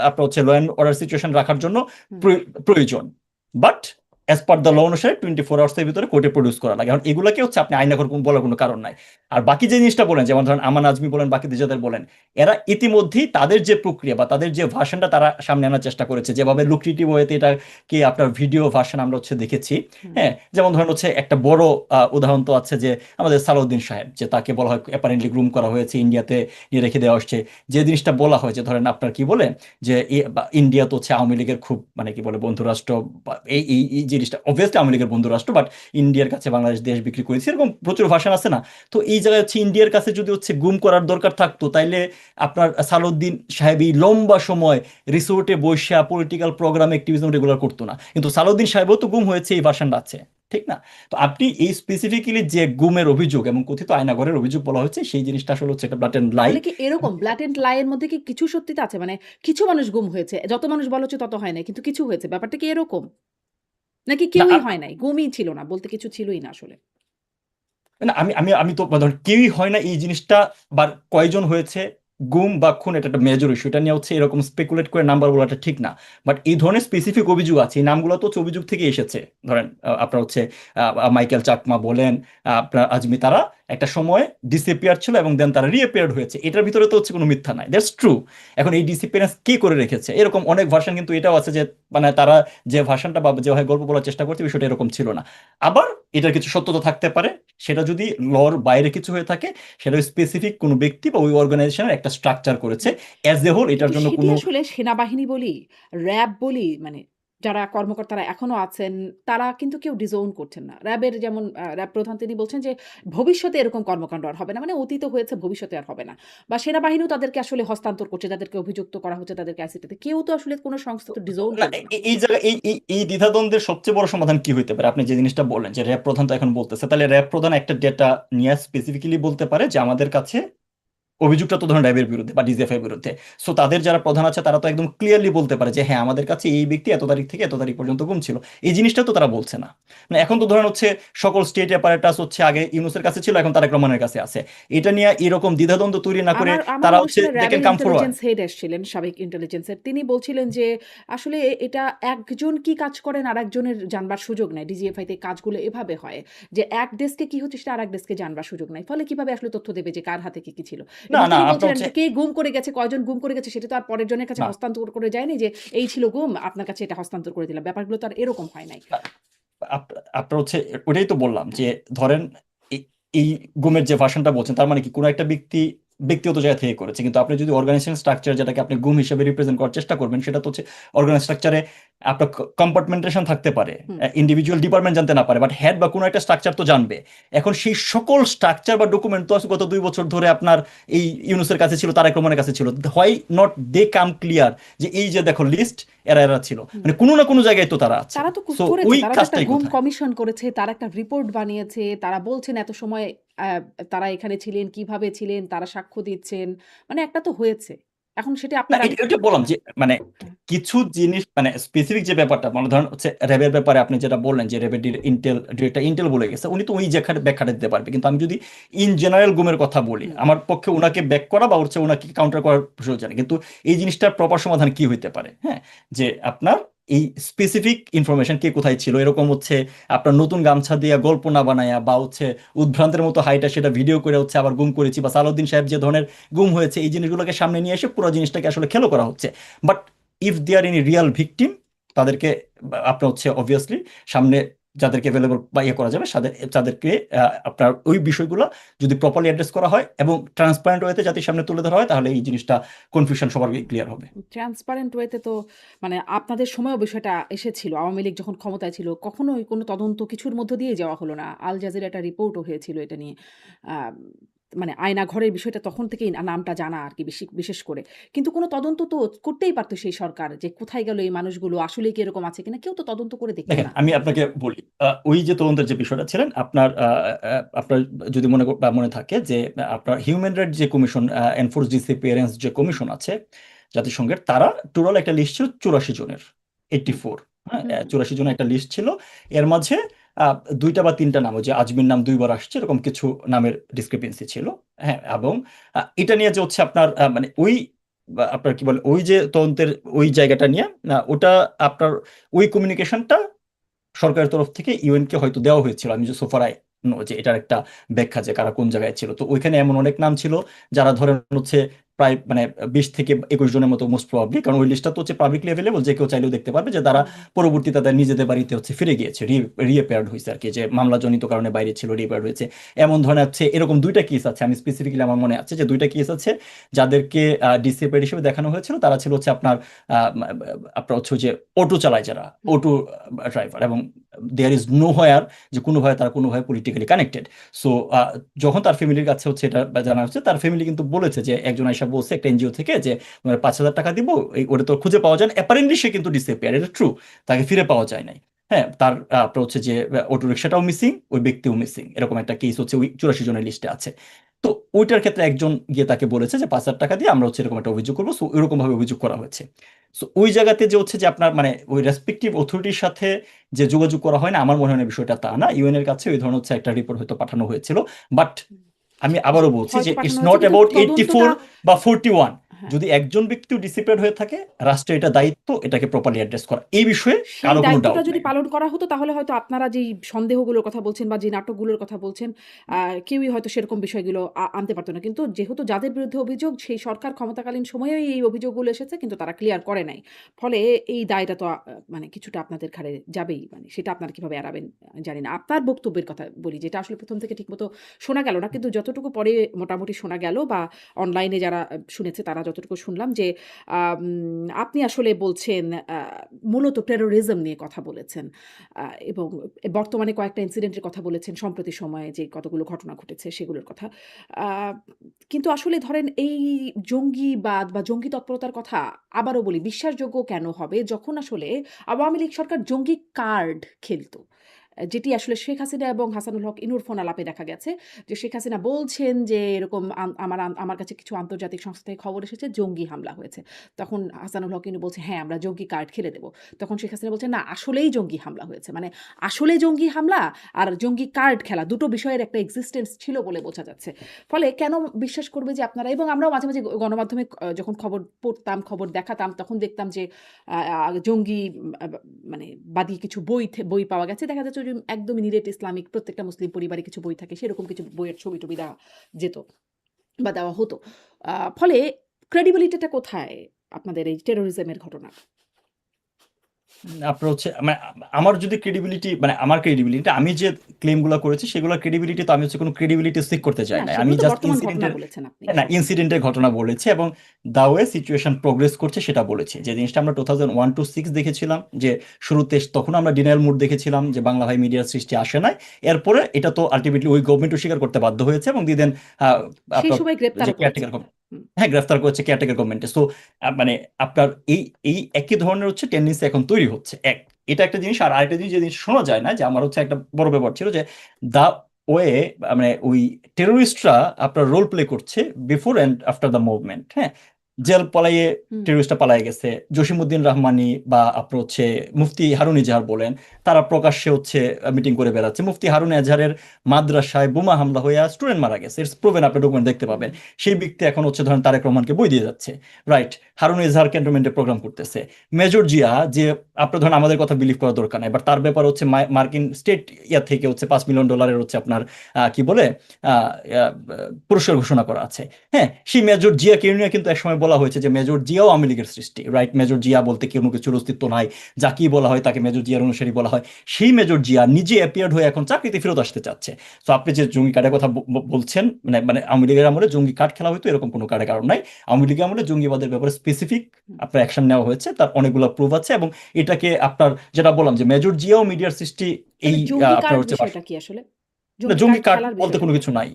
আপনার হচ্ছে ল অ্যান্ড অর্ডার সিচুয়েশন রাখার জন্য হুম। প্রয়োজন। But as per the law অনুসারে 24 আওয়ার্সের ভিতরে কোর্টে প্রডিউস করা লাগে। এখন এগুলোকে হচ্ছে আপনি আইনাঘর বলার কোনো কারণ নাই। আর বাকি যে জিনিসটা বলেন, যেমন ধরেন আমান আজমি বলেন, বাকি যাদের বলেন, এরা ইতিমধ্যেই তাদের যে প্রক্রিয়া বা তাদের যে ভার্সনটা তারা সামনে আনার চেষ্টা করেছে, যেভাবে লুক্রেটিভ ওয়েতে এটাকে আপনার ভিডিও ভার্সন আমরা হচ্ছে দেখেছি। হুম। হ্যাঁ, যেমন ধরেন হচ্ছে একটা বড় উদাহরণ তো আছে যে আমাদের সালাউদ্দিন সাহেব, যে তাকে বলা হয় অ্যাপারেন্টলি গ্রুম করা হয়েছে, ইন্ডিয়াতে নিয়ে রেখে দেওয়া হচ্ছে। যে জিনিসটা বলা হয় যে ধরেন আপনার কি বলে যে ইন্ডিয়া তো হচ্ছে আওয়ামী লীগের খুব মানে কি বলে বন্ধুরাষ্ট্র, বা এই এই এই জিনিসটা অবভিয়াসলি আওয়ামী লীগের বন্ধুরাষ্ট্র, বাট ইন্ডিয়ার কাছে বাংলাদেশ দেশ বিক্রি করেছে, এরকম প্রচুর ভাষণ আছে না? তো এই জায়গায় হচ্ছে ইন্ডিয়ার কাছে যদি হচ্ছে গুম করার দরকার থাকতো, তাইলে আপনার সালাউদ্দিন সাহেবই লম্বা সময় রিসোর্টে বসে পলিটিক্যাল প্রোগ্রাম অ্যাক্টিভিজম রেগুলার করতো না, কিন্তু সালাউদ্দিন সাহেবও তো গুম হয়েছে, এই ভাষণটা আছে, ঠিক না? তো আপনি এই স্পেসিফিক্যালি যে গুমের অভিযোগ এবং কথিত আয়নাঘরের অভিযোগ বলা হচ্ছে, সেই জিনিসটা আসলে হচ্ছে একটা ব্লাট এন্ড লাই। তাহলে কি এরকম ব্ল্যাটেন্ট লাইয়ের মধ্যে কি কিছু সত্যিতা আছে? মানে কিছু মানুষ গুম হয়েছে, যত মানুষ বলা হচ্ছে তত হয় নাই, কিন্তু কিছু হয়েছে, ব্যাপারটা কি এরকম? নাকি না কেউই হয় নাই, গুমই ছিল না, বলতে কিছু ছিলই না আসলে? না, আমি আমি আমি তো ধরেন কেউই হয় না এই জিনিসটা, বা কয়জন হয়েছে গুম বা খুন, এটা একটা মেজর ইস্যু, এটা নিয়ে হচ্ছে এরকম স্পেকুলেট করে নাম্বার বলাটা ঠিক না। বাট এই ধরনের স্পেসিফিক অভিযোগ আছে, এই নামগুলো তো হচ্ছে অভিযোগ থেকে এসেছে। ধরেন আপনার হচ্ছে মাইকেল চাকমা বলেন, আপনার আজমি, তারা একটা সময় ডিসঅ্যাপিয়ার ছিল এবং দেন তারা রিঅ্যাপিয়ার্ড হয়েছে, এটার ভিতরে তো হচ্ছে কোনো মিথ্যা নাই, দ্যাটস ট্রু। এখন এই ডিসঅ্যাপিয়ারেন্স কে করে রেখেছে, এরকম অনেক ভার্সন কিন্তু এটাও আছে যে মানে তারা যে ভার্সনটা বা যেভাবে গল্প বলার চেষ্টা করছে বিষয়টা এরকম ছিল না। আবার এটার কিছু সত্যতা থাকতে পারে, সেটা যদি লর বাইরে কিছু হয়ে থাকে, সেটা স্পেসিফিক কোনো ব্যক্তি বা ওই অর্গানাইজেশনের একটা স্ট্রাকচার করেছে। অ্যাজ এ হোল এটার কিন্তু জন্য সেটি কোনো আসলে সেনাবাহিনী বলি, র্যাব বলি, মানে যারা কর্মকর্তারা এখনো আছেন, তারা কিন্তু কেউ ডিসওন করছেন না। র্যাবের যেমন র্যাব প্রধান তিনি বলছেন যে, ভবিষ্যতে এরকম কর্মকাণ্ড আর হবে না। মানে অতীতে হয়েছে, ভবিষ্যতে আর হবে না। বা সেনাবাহিনীও তাদেরকে আসলে হস্তান্তর করছে, যাদেরকে অভিযুক্ত করা হচ্ছে তাদেরকে আইসিটিতে। কেউ তো আসলে কোনো সংস্থা তো ডিসওন না, করবে না। এই জায়গায় এই দ্বিধাদ্বন্দ্বের সবচেয়ে বড় সমাধান কি হইতে পারে? আপনি যে জিনিসটা বললেন যে র্যাব প্রধান তো এখন বলতেছে, তাহলে র্যাব প্রধান একটা ডেটা নিয়ে স্পেসিফিক্যালি বলতে পারে যে আমাদের কাছে অভিযোগটা তো ধরেন র্যাবের বিরুদ্ধে বা ডিজিএফআই এর বিরুদ্ধে। সো তাদের যারা প্রধান আছে তারা তো একদম ক্লিয়ারলি বলতে পারে যে হ্যাঁ আমাদের কাছে এই ব্যক্তি এত তারিখ থেকে এত তারিখ পর্যন্ত গুম ছিল। এই জিনিসটা তো তারা বলছে না। মানে এখন তো ধরেন হচ্ছে সকল স্টেট অ্যাপারেটাস হচ্ছে আগে ইউনূসের কাছে ছিল, এখন তারেক রহমানের কাছে আছে। এটা নিয়ে এরকম দ্বিধাদ্বন্দ্ব তৈরি না করে আমার তারা হচ্ছে অনুষ্ঠানে দে ক্যান র্যাবের কাম ফরওয়ার্ড। ইন্টেলিজেন্স হেড এসছিলেন, সাবেক ইন্টেলিজেন্সের। তিনি বলছিলেন যে, আসলে এটা একজন কি কাজ করেন আরেকজনের জানবার সুযোগ নাই। ডিজিএফআই তে কাজগুলো এভাবে হয় যে, এক ডেস্কে কি হচ্ছে সেটা আরেক ডেস্কে জানবার সুযোগ নাই। ফলে কিভাবে আসলে তথ্য দেবে যে কার হাতে কি ছিল? না এবং না তিনি আপনার বলছিলেন হচ্ছে যে, কে গুম করে গেছে, কয়জন গুম করে গেছে সেটা তো আর পরের জনের কাছে না হস্তান্তর করে যায়নি যে, এই ছিল গুম, আপনার কাছে এটা হস্তান্তর করে দিলাম। ব্যাপারগুলো তো আর এরকম হয় নাই। না, আপনার হচ্ছে ওটাই তো বললাম যে ধরেন এই এই গুমের যে ভার্সনটা বলছেন তার মানে কি কোনো একটা ব্যক্তি ব্যক্তিগত জায়গা থেকে করেছে, কিন্তু আপনি যদি অর্গানাইজেশন স্ট্রাকচার যেটাকে আপনি গুম হিসেবে রিপ্রেজেন্ট করার চেষ্টা করবেন সেটা তো হচ্ছে অর্গানাইজেশন স্ট্রাকচারে আপনার কম্পার্টমেন্টেশন থাকতে পারে, হুম। ইন্ডিভিজুয়াল ডিপার্টমেন্ট জানতে না পারে, বাট হেড বা কোনো একটা স্ট্রাকচার তো জানবে। এখন সেই সকল স্ট্রাকচার বা ডকুমেন্ট তো গত 2 বছর ধরে আপনার এই ইউনূসের কাছে ছিল, তারেক রহমানের কাছে ছিল। Why not they come clear যে এই যে দেখো লিস্ট, এরা এরা ছিল, হুম। মানে কোনো না কোনো জায়গায় তো তারা আছে। তারা তো সো করেছে। ওই তারা তো একটা কাজটাই গুম কোথায়? কমিশন করেছে। তারা একটা রিপোর্ট বানিয়েছে। তারা বলছেন এত সময় আ তারা এখানে ছিলেন, কিভাবে ছিলেন, তারা সাক্ষ্য দিচ্ছেন। মানে একটা তো হয়েছে। এখন সেটা না আপনার এটা বললাম যে মানে হ্যাঁ। কিছু জিনিস মানে স্পেসিফিক যে ব্যাপারটা মানে ধরেন হচ্ছে র্যাবের ব্যাপারে আপনি যেটা বললেন যে র্যাবের ইন্টেল ডিরেক্টর ইন্টেল বলে গেছে, উনি তো ওই ব্যাখ্যাটা দিতে পারবে। কিন্তু আমি যদি ইন জেনারেল গুমের কথা বলি, হুম। আমার পক্ষে ওনাকে ব্যাক করা বা হচ্ছে ওনাকে কাউন্টার করার প্রয়োজন নেই। কিন্তু এই জিনিসটার প্রপার সমাধান কি হইতে পারে? হ্যাঁ, যে আপনার এই স্পেসিফিক ইনফরমেশন কে কোথায় ছিল এরকম হচ্ছে আপনার নতুন গামছা দিয়ে গল্প না বানায়া বা হচ্ছে উদ্ভ্রান্তের মতো হাইটা সেটা ভিডিও করে হচ্ছে আবার গুম করেছি বা সালাউদ্দিন সাহেব যে ধরনের গুম হয়েছে এই জিনিসগুলোকে সামনে নিয়ে এসে পুরো জিনিসটাকে আসলে খেলো করা হচ্ছে। But if they are any real victim, তাদেরকে আপনার হচ্ছে অবভিয়াসলি সামনে যাদেরকে অ্যাভেলেবল বা ইয়ে করা যাবে তাদেরকে আপনার ওই বিষয়গুলো যদি প্রপারলি অ্যাড্রেস করা হয় এবং ট্রান্সপারেন্ট ওয়েতে জাতির সামনে তুলে ধরা হয় তাহলে এই জিনিসটা কনফিউশন সবার ক্লিয়ার হবে। ট্রান্সপারেন্ট ওয়েতে তো মানে আপনাদের সময়েও বিষয়টা এসেছিল। আওয়ামী লীগ যখন ক্ষমতায় ছিল কখনোই কোনো তদন্ত কিছুর মধ্য দিয়ে যাওয়া হলো না। আল জাজিরা একটা রিপোর্টও হয়েছিল এটা নিয়ে। আ মানে আয়নাঘরের বিষয়টা তখন থেকেই নামটা জানা আরকি বিশেষ করে। কিন্তু কোনো তদন্ত তো করতেই পারত সেই সরকার যে কোথায় গেল এই মানুষগুলো, আসলেই কি এরকম আছে কিনা? কেউ তো তদন্ত করে দেখল দেখেন না। আমি আপনাকে বলি, ওই যে তদন্তের যে বিষয়টা ছিলেন আপনার যদি মনে থাকে যে আপনার হিউম্যান রাইট যে কমিশন, এনফোর্স ডিসঅ্যাপিয়ারেন্স যে কমিশন আছে জাতিসংঘের, তারা টোটাল একটা লিস্ট ছিল 84 জনের, হুম, 84, হ্যাঁ, হুম, হুম। 84 জনের একটা লিস্ট ছিল। এর মাঝে 2টা বা 3টা নাম, ওই যে আজমির নাম 2বার আসছে, এরকম কিছু নামের ডিসক্রিপেন্সি ছিল। হ্যাঁ, এবং এটা নিয়ে যে হচ্ছে আপনার মানে ওই আপনার কি বলে ওই যে তদন্তের ওই জায়গাটা নিয়ে ওটা আপনার ওই কমিউনিকেশনটা সরকারের তরফ থেকে ইউএনকে হয়তো দেওয়া হয়েছিল। আমি যে সোফারায় যে এটার একটা ব্যাখ্যা যে কারা কোন জায়গায় ছিল, তো ওইখানে এমন অনেক নাম ছিল যারা ধরেন হচ্ছে প্রায় মানে 20 থেকে 21 জনের মতো মোস্ট প্রবাবলি, কারণ ওই লিস্টটা তো হচ্ছে পাবলিকলি অ্যাভেলেবল, যে কেউ চাইলেও দেখতে পারবে যে তারা হুম, পরবর্তীতে তাদের নিজেদের বাড়িতে হচ্ছে ফিরে গিয়েছে, রিঅ্যাপিয়ার্ড হয়েছে আর কি, যে মামলাজনিত কারণে বাইরে ছিল রিঅ্যাপিয়ার্ড হয়েছে। এমন ধরনের হচ্ছে এরকম 2টা কেস আছে, আমি স্পেসিফিক্যালি আমার মনে আছে যে 2টা কেস আছে যাদেরকে ডিসঅ্যাপিয়ার্ড হিসেবে দেখানো হয়েছিল। তারা ছিল হচ্ছে আপনার হচ্ছে যে অটো চালায় যারা হুম। অটো ড্রাইভার, এবং দেয়ার ইজ নো হোয়ার যে কোনোভাবে তারা কোনোভাবে পলিটিক্যালি কানেক্টেড। সো যখন তার ফ্যামিলির কাছে হচ্ছে এটা জানা হচ্ছে, তার ফ্যামিলি কিন্তু বলেছে যে একজন আইসা বলছে একটা এনজিও থেকে যে 5,000 টাকা দিব, ওটা তো খুঁজে পাওয়া যায় না। অ্যাপারেন্টলি সে কিন্তু ডিসঅ্যাপিয়ার, এটা ট্রু, তাকে ফিরে পাওয়া যায় নাই। হ্যাঁ, তার আপনার হচ্ছে যে অটো রিক্সাটাও মিসিং, ওই ব্যক্তিও মিসিং, এরকম একটা কেস হচ্ছে ওই 84 জনের লিস্টে আছে। তো ওইটার ক্ষেত্রে একজন গিয়ে তাকে বলেছে যে 5,000 টাকা দিয়ে আমরা হচ্ছে এরকম একটা অভিযোগ করবো। সো এরকম ভাবে অভিযোগ করা হয়েছে। সো ওই জায়গাতে যে হচ্ছে যে আপনার মানে ওই রেসপেক্টিভ অথরিটির সাথে যে যোগাযোগ করা হয় না, আমার মনে হয় না বিষয়টা তা না। ইউএন এর কাছে ওই ধরনের হচ্ছে একটা রিপোর্ট হয়তো পাঠানো হয়েছিল। বাট আমি জি, আবারও বলছি যে হয়তো ইটস পাঠানো হয়েছে নট কিন্তু অ্যাবাউট তদন্তটা 84 বা 41। হ্যাঁ। যদি একজন ব্যক্তিও ডিসিপ্লিন হয়ে থাকে, রাষ্ট্রের এটা দায়িত্ব এটাকে প্রপারলি অ্যাড্রেস করা, এই বিষয়ে সেই কারো কোনো দায়িত্বটা ডাউট যদি নাই। পালন করা হতো তাহলে হয়তো আপনারা যেই সন্দেহগুলোর কথা বলছেন বা যে নাটকগুলোর কথা বলছেন কেউই হয়তো সেরকম বিষয়গুলো আনতে পারতো না। কিন্তু যেহেতু যাদের বিরুদ্ধে অভিযোগ সেই সরকার ক্ষমতাকালীন সময়েই এই অভিযোগগুলো এসেছে কিন্তু তারা ক্লিয়ার করে নাই। ফলে এই দায়টা তো মানে কিছুটা আপনাদের ঘাড়ে যাবেই। মানে সেটা আপনারা কিভাবে এড়াবেন জানি না। আপনার বক্তব্যের কথা বলি যেটা আসলে ১ম থেকে ঠিকমতো শোনা গেল না। কিন্তু যত যতটুকু পরে মোটামুটি শোনা গেল বা অনলাইনে যারা শুনেছে তারা যতটুকু শুনলাম যে আপনি আসলে বলছেন মূলত টেরোরিজম নিয়ে কথা বলেছেন এবং বর্তমানে কয়েকটা ইনসিডেন্টের কথা বলেছেন সম্প্রতি সময়ে যে কতগুলো ঘটনা ঘটেছে সেগুলোর কথা। আহ, কিন্তু আসলে ধরেন এই জঙ্গিবাদ বা জঙ্গি তৎপরতার কথা আবারও বলি বিশ্বাসযোগ্য কেন হবে যখন আসলে আওয়ামী লীগ সরকার জঙ্গি কার্ড খেলতো, যেটি আসলে শেখ হাসিনা এবং হাসানুল হক ইনুর ফোন আলাপে দেখা গেছে যে শেখ হাসিনা বলছেন যে এরকম আমার কাছে কিছু আন্তর্জাতিক সংস্থা থেকে খবর এসেছে জঙ্গি হামলা হয়েছে। তখন হাসানুল হক ইনু বলছে হ্যাঁ আমরা জঙ্গি কার্ড খেলে দেবো। তখন শেখ হাসিনা বলছে না আসলেই জঙ্গি হামলা হয়েছে, মানে আসলে জঙ্গি হামলা আর জঙ্গি কার্ড খেলা দুটো বিষয়ের একটা এক্সিস্টেন্স ছিল বলে বোঝা যাচ্ছে। ফলে কেন বিশ্বাস করবে যে আপনারা, এবং আমরাও মাঝে মাঝে গণমাধ্যমে যখন খবর পড়তাম খবর দেখাতাম তখন দেখতাম যে জঙ্গি মানে বাদী কিছু বই পাওয়া গেছে, দেখা যাচ্ছে যে একদমই নিরেট ইসলামিক প্রত্যেকটা মুসলিম পরিবারে কিছু বই থাকে, সেরকম কিছু বইয়ের ছবি টবি দেওয়া যেত বা দেওয়া হতো। ফলে ক্রেডিবিলিটিটা কোথায় আপনাদের এই টেরোরিজমের ঘটনা? আপনার হচ্ছে মানে আমার যদি ক্রেডিবিলিটি মানে আমার ক্রেডিবিলিটি আমি যে ক্লেমগুলো করেছি সেগুলো ক্রেডিবিলিটি তো আমি হচ্ছে কোনো ক্রেডিবিলিটি সিক করতে চাই না না, আমি সেগুলো তো জাস্ট বর্তমান ঘটনা ইনসিডেন্টের বলেছেন আপনি। না ইনসিডেন্টের ঘটনা বলেছি এবং দা ওয়ে সিচুয়েশন প্রোগ্রেস করছে সেটা বলেছি। যে জিনিসটা আমরা 2001-06 দেখেছিলাম যে শুরুতে তখন আমরা ডিনায়াল মুড দেখেছিলাম যে বাংলা ভাই মিডিয়ার সৃষ্টি আসে নাই, এরপরে এটা তো আলটিমেটলি ওই গভর্নমেন্টও স্বীকার করতে বাধ্য হয়েছে এবং দিদেন সেই আপনার সময় যে গ্রেপ্তার করেছে। কেয়ারটেকার হ্যাঁ গ্রেফতার করেছে কেয়ারটেকার গভর্নমেন্টে। সো মানে আপনার এই একই ধরনের হচ্ছে টেন্ডেন্সি এখন তৈরি হচ্ছে এটা একটা জিনিস। আর আরেকটা জিনিস যে জিনিস শোনা যায় না যে আমার হচ্ছে একটা বড় ব্যাপার ছিল যে দা ওয়ে মানে ওই টেরোরিস্টরা আপনার রোল প্লে করছে before and after the movement. হ্যাঁ জেল পালাইয়ে টেরোরিস্টটা পালাই গেছে, জসিমউদ্দিন রহমানি বা আপনার হচ্ছে মুফতি হারুন ইজাহার বলেন, তারা প্রকাশ্যে হচ্ছে মিটিং করে বেড়াচ্ছে। মুফতি হারুন এজাহারের মাদ্রাসায় বোমা হামলা হয়ে স্টুডেন্ট মারা গেছে, ইটস প্রুভেন, আপনি ডকুমেন্ট দেখতে পাবেন। সেই ব্যক্তি এখন হচ্ছে ধরেন তারেক রহমানকে বই দিয়ে যাচ্ছে, রাইট? হারুন এজাহার ক্যান্টনমেন্টে প্রোগ্রাম করতেছে। মেজর জিয়া যে আপনার ধরেন আমাদের কথা বিলিভ করার দরকার নাই, বাট তার ব্যাপার হচ্ছে মার্কিন স্টেট ইয়া থেকে হচ্ছে $5 মিলিয়ন হচ্ছে আপনার কি বলে পুরস্কার ঘোষণা করা আছে। হ্যাঁ সেই মেজর জিয়াকে নিয়ে কিন্তু একসময় বলা হয়েছে যে মেজর জিয়াও আওয়ামী লীগের সৃষ্টি, রাইট? মেজর জিয়া বলতে কোনো কিছুর অস্তিত্ব নাই, যাকেই বলা হয় তাকে মেজর জিয়ার অনুসারী বলা হয়। সেই মেজর জিয়া নিজে অ্যাপিয়ার্ড হয়ে এখন চাকরিতে ফেরত আসতে চাচ্ছে। তো আপনি যে জঙ্গি কার্ডের কথা বলছেন মানে মানে আওয়ামী লীগের আমলে জঙ্গি কার্ড খেলা হয়তো এরকম কোনো কার্ডের কারণ নাই। আওয়ামী লীগের আমলে জঙ্গিবাদের ব্যাপারে স্পেসিফিক আপনার অ্যাকশন নেওয়া হয়েছে, তার অনেকগুলো প্রুফ আছে। এবং এটাকে আপনার যেটা বললাম যে মেজর জিয়াও মিডিয়ার সৃষ্টি এই জঙ্গি আপনার কার্ড হচ্ছে বিষয়টা কি আসলে? জঙ্গি কার্ড খেলার বলতে বিষয়টা কোনো কি? কিছু নাই,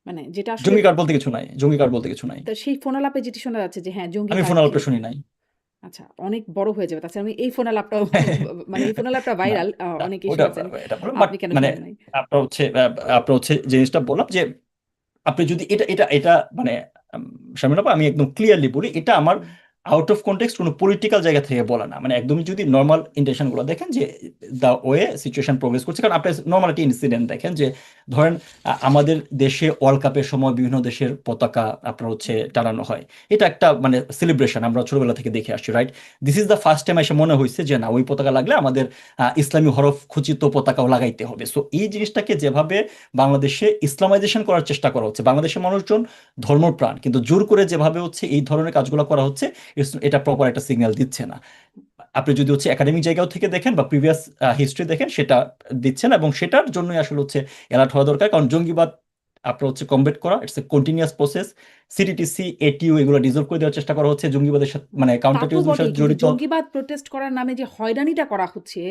মানে যেটা আসলে জঙ্গি কার্ড বলতে কিছু নাই, জঙ্গি কার্ড বলতে কিছু নাই। তো সেই ফোন আলাপে যেটি শোনা যাচ্ছে যে হ্যাঁ জঙ্গি আমি কার্ড ফোন আলাপটা খেলেছে। শুনি নাই। আচ্ছা অনেক বড় হয়ে যাবে, তাছাড়া আমি এই ফোন আলাপটাও মানে এই ফোন আলাপটা না ভাইরাল, না, অনেকেই ওটা শুনেছেন, এটা বললাম বাট আপনি কেন মানে শুনেন নাই? আপনার হচ্ছে জিনিসটা বললাম যে আপনি যদি এটা এটা এটা মানে শামিন আপা আমি একদম ক্লিয়ারলি বলি, এটা আমার আউট অফ কনটেক্সট কোনো পলিটিক্যাল জায়গা থেকে বলা না। মানে একদমই যদি নর্মাল ইন্টেনশন গুলো দেখেন যে দা ওয়ে সিচুয়েশন প্রোগ্রেস করছে, কারণ আপনি নর্মাল একটা ইনসিডেন্ট দেখেন যে ধরেন আমাদের দেশে ওয়ার্ল্ড কাপের সময় বিভিন্ন দেশের পতাকা আপনার হচ্ছে টানানো হয়, এটা একটা মানে সেলিব্রেশন আমরা ছোটবেলা থেকে দেখে আসছি, right? This is the first time এসে মনে হয়েছে যে না ওই পতাকা লাগলে আমাদের ইসলামী হরফ খচিত পতাকাও লাগাইতে হবে। সো এই জিনিসটাকে যেভাবে বাংলাদেশে ইসলামাইজেশন করার চেষ্টা করা হচ্ছে, বাংলাদেশের মানুষজন ধর্মপ্রাণ, কিন্তু জোর করে যেভাবে হচ্ছে এই ধরনের কাজগুলো করা হচ্ছে এটা প্রপার একটা সিগন্যাল দিচ্ছে না। আপনি যদি হচ্ছে একাডেমিক জায়গাও থেকে দেখেন বা প্রিভিয়াস হিস্ট্রি দেখেন সেটা দিচ্ছে না, এবং সেটার জন্যই আসলে হচ্ছে অ্যালার্ট হওয়া দরকার। কারণ জঙ্গিবাদ আপনার হচ্ছে কমবেট করা it's a continuous process. CTTC ATU এগুলো ডিজলভ করে দেওয়ার চেষ্টা করা হচ্ছে, জঙ্গিবাদের সাথে মানে তা কাউন্টার তো টেরোরিজমের বটেই, সাথে কিন্তু জড়িত। জঙ্গিবাদ প্রোটেস্ট করার নামে যে হয়রানিটা করা হচ্ছে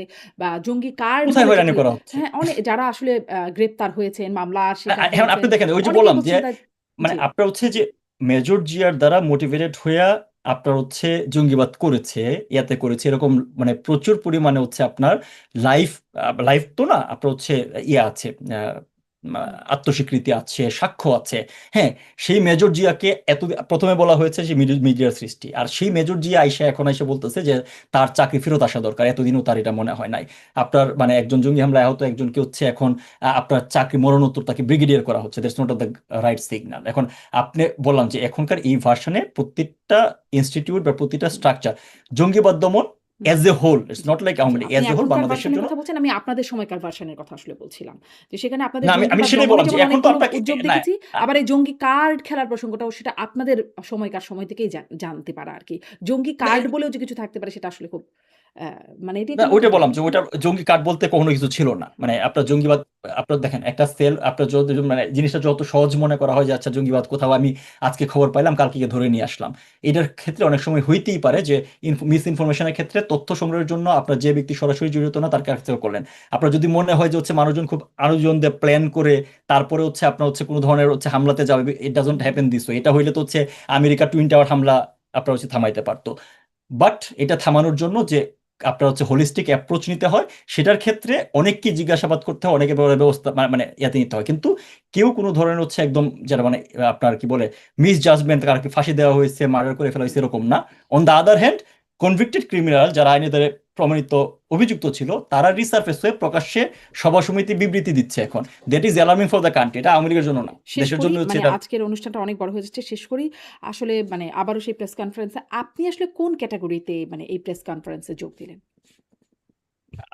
বা জঙ্গি কার্ড কোথায় বলে হয়রানি যেটি, করা হচ্ছে? হ্যাঁ অনেক যারা আসলে গ্রেপ্তার হয়েছেন, মামলার শিকার এখন আপনি হয়েছেন, দেখেন ওই যে অনেকেই বললাম যে বলছেন মানে জি আপনার হচ্ছে যে মেজর জিয়ার দ্বারা মোটিভেটেড হইয়া আপনার হচ্ছে জঙ্গিবাদ করেছে, ইয়াতে করেছে এরকম মানে প্রচুর পরিমাণে হচ্ছে আপনার লাইফ লাইফ তো না আপনার হচ্ছে ইয়ে আছে, আত্মস্বীকৃতি আছে, সাক্ষ্য আছে। হ্যাঁ সেই মেজর জিয়াকে এত প্রথমে বলা হয়েছে যে মিডিয়ার সৃষ্টি, আর সেই মেজর জিয়া আইসা এখন এসে বলতেছে যে তার চাকরি ফেরত আসা দরকার, এতদিনও তার এটা মনে হয় নাই। আপনার মানে একজন জঙ্গি হামলায় আহত একজনকে হচ্ছে এখন আপনার চাকরি মরণোত্তর তাকে ব্রিগেডিয়ার করা হচ্ছে, that's not the right signal. এখন আপনি বললাম যে এখনকার এই ভার্সনে প্রত্যেকটা ইনস্টিটিউট বা প্রতিটা স্ট্রাকচার জঙ্গিবাদ দমন as a whole, it's not like Awami League, আপনি এজ এ হোল এখনকার বাংলাদেশের ভার্সনের জন্য। কথা বলছেন, আমি আপনাদের সময়কার ভার্সনের কথা আসলে বলছিলাম যে সেখানে আপনাদের না আমি জঙ্গিবাদ সেটাই দমনে বললাম যে যেমন এখন তো অনেকগুলো আপনাকে উদ্যোগ না দেখেছি, আবার এই জঙ্গি কার্ড খেলার প্রসঙ্গটাও সেটা আপনাদের সময়কার সময় থেকেই জানতে পারা আর কি। জঙ্গি কার্ড বলেও যে কিছু থাকতে পারে সেটা আসলে খুব মানে এটি না একটু ওইটা নতুন বললাম ব্যাপার। যে ওইটা জঙ্গি কার্ড বলতে কখনো কিছু ছিল না, মানে আপনার জঙ্গিবাদ আপনার দেখেন একটা সেল আপনার যত মানে জিনিসটা যত সহজ মনে করা হয় যে আচ্ছা জঙ্গিবাদ কোথাও আমি আজকে খবর পাইলাম কালকে গিয়ে ধরে নিয়ে আসলাম, এটার ক্ষেত্রে অনেক সময় হইতেই পারে যে মিস ইনফরমেশনের ক্ষেত্রে তথ্য সংগ্রহের জন্য আপনার যে ব্যক্তি সরাসরি জড়িত না তার কাছে করলেন। আপনার যদি মনে হয় যে হচ্ছে মানুষজন খুব আয়োজন দিয়ে প্ল্যান করে তারপরে হচ্ছে আপনার হচ্ছে কোনো ধরনের হচ্ছে হামলাতে যাবে, it doesn't happen this way. এটা হইলে তো হচ্ছে আমেরিকা টুইন টাওয়ার হামলা আপনার হচ্ছে থামাইতে পারতো। বাট এটা থামানোর জন্য যে আপনার হচ্ছে হোলিস্টিক অ্যাপ্রোচ নিতে হয়, সেটার ক্ষেত্রে অনেককে জিজ্ঞাসাবাদ করতে হয়, অনেকে ব্যবস্থা মানে ইয়াতে নিতে হয়, কিন্তু কেউ কোনো ধরনের হচ্ছে একদম যারা মানে আপনার কি বলে মিস জাজমেন্ট, কারকে ফাঁসি দেওয়া হয়েছে, মার্ডার করে ফেলা হয়েছে এরকম না। On the other hand convicted criminal যারা আইনে দ্বারা প্রমাণিত অভিযুক্ত ছিল তারা রিসার্ফেস হয়ে প্রকাশ্যে সভা সমিতি বিবৃতি দিচ্ছে এখন। That is alarming for the country. এটা আওয়ামী লীগের জন্য না, শেষ দেশের করি জন্য হচ্ছে মানে এটা। আজকের অনুষ্ঠানটা অনেক বড় হয়ে যাচ্ছে, শেষ করি আসলে মানে আবারও সেই প্রেস কনফারেন্সে আপনি আসলে কোন ক্যাটাগরিতে মানে এই প্রেস কনফারেন্সে যোগ দিলেন?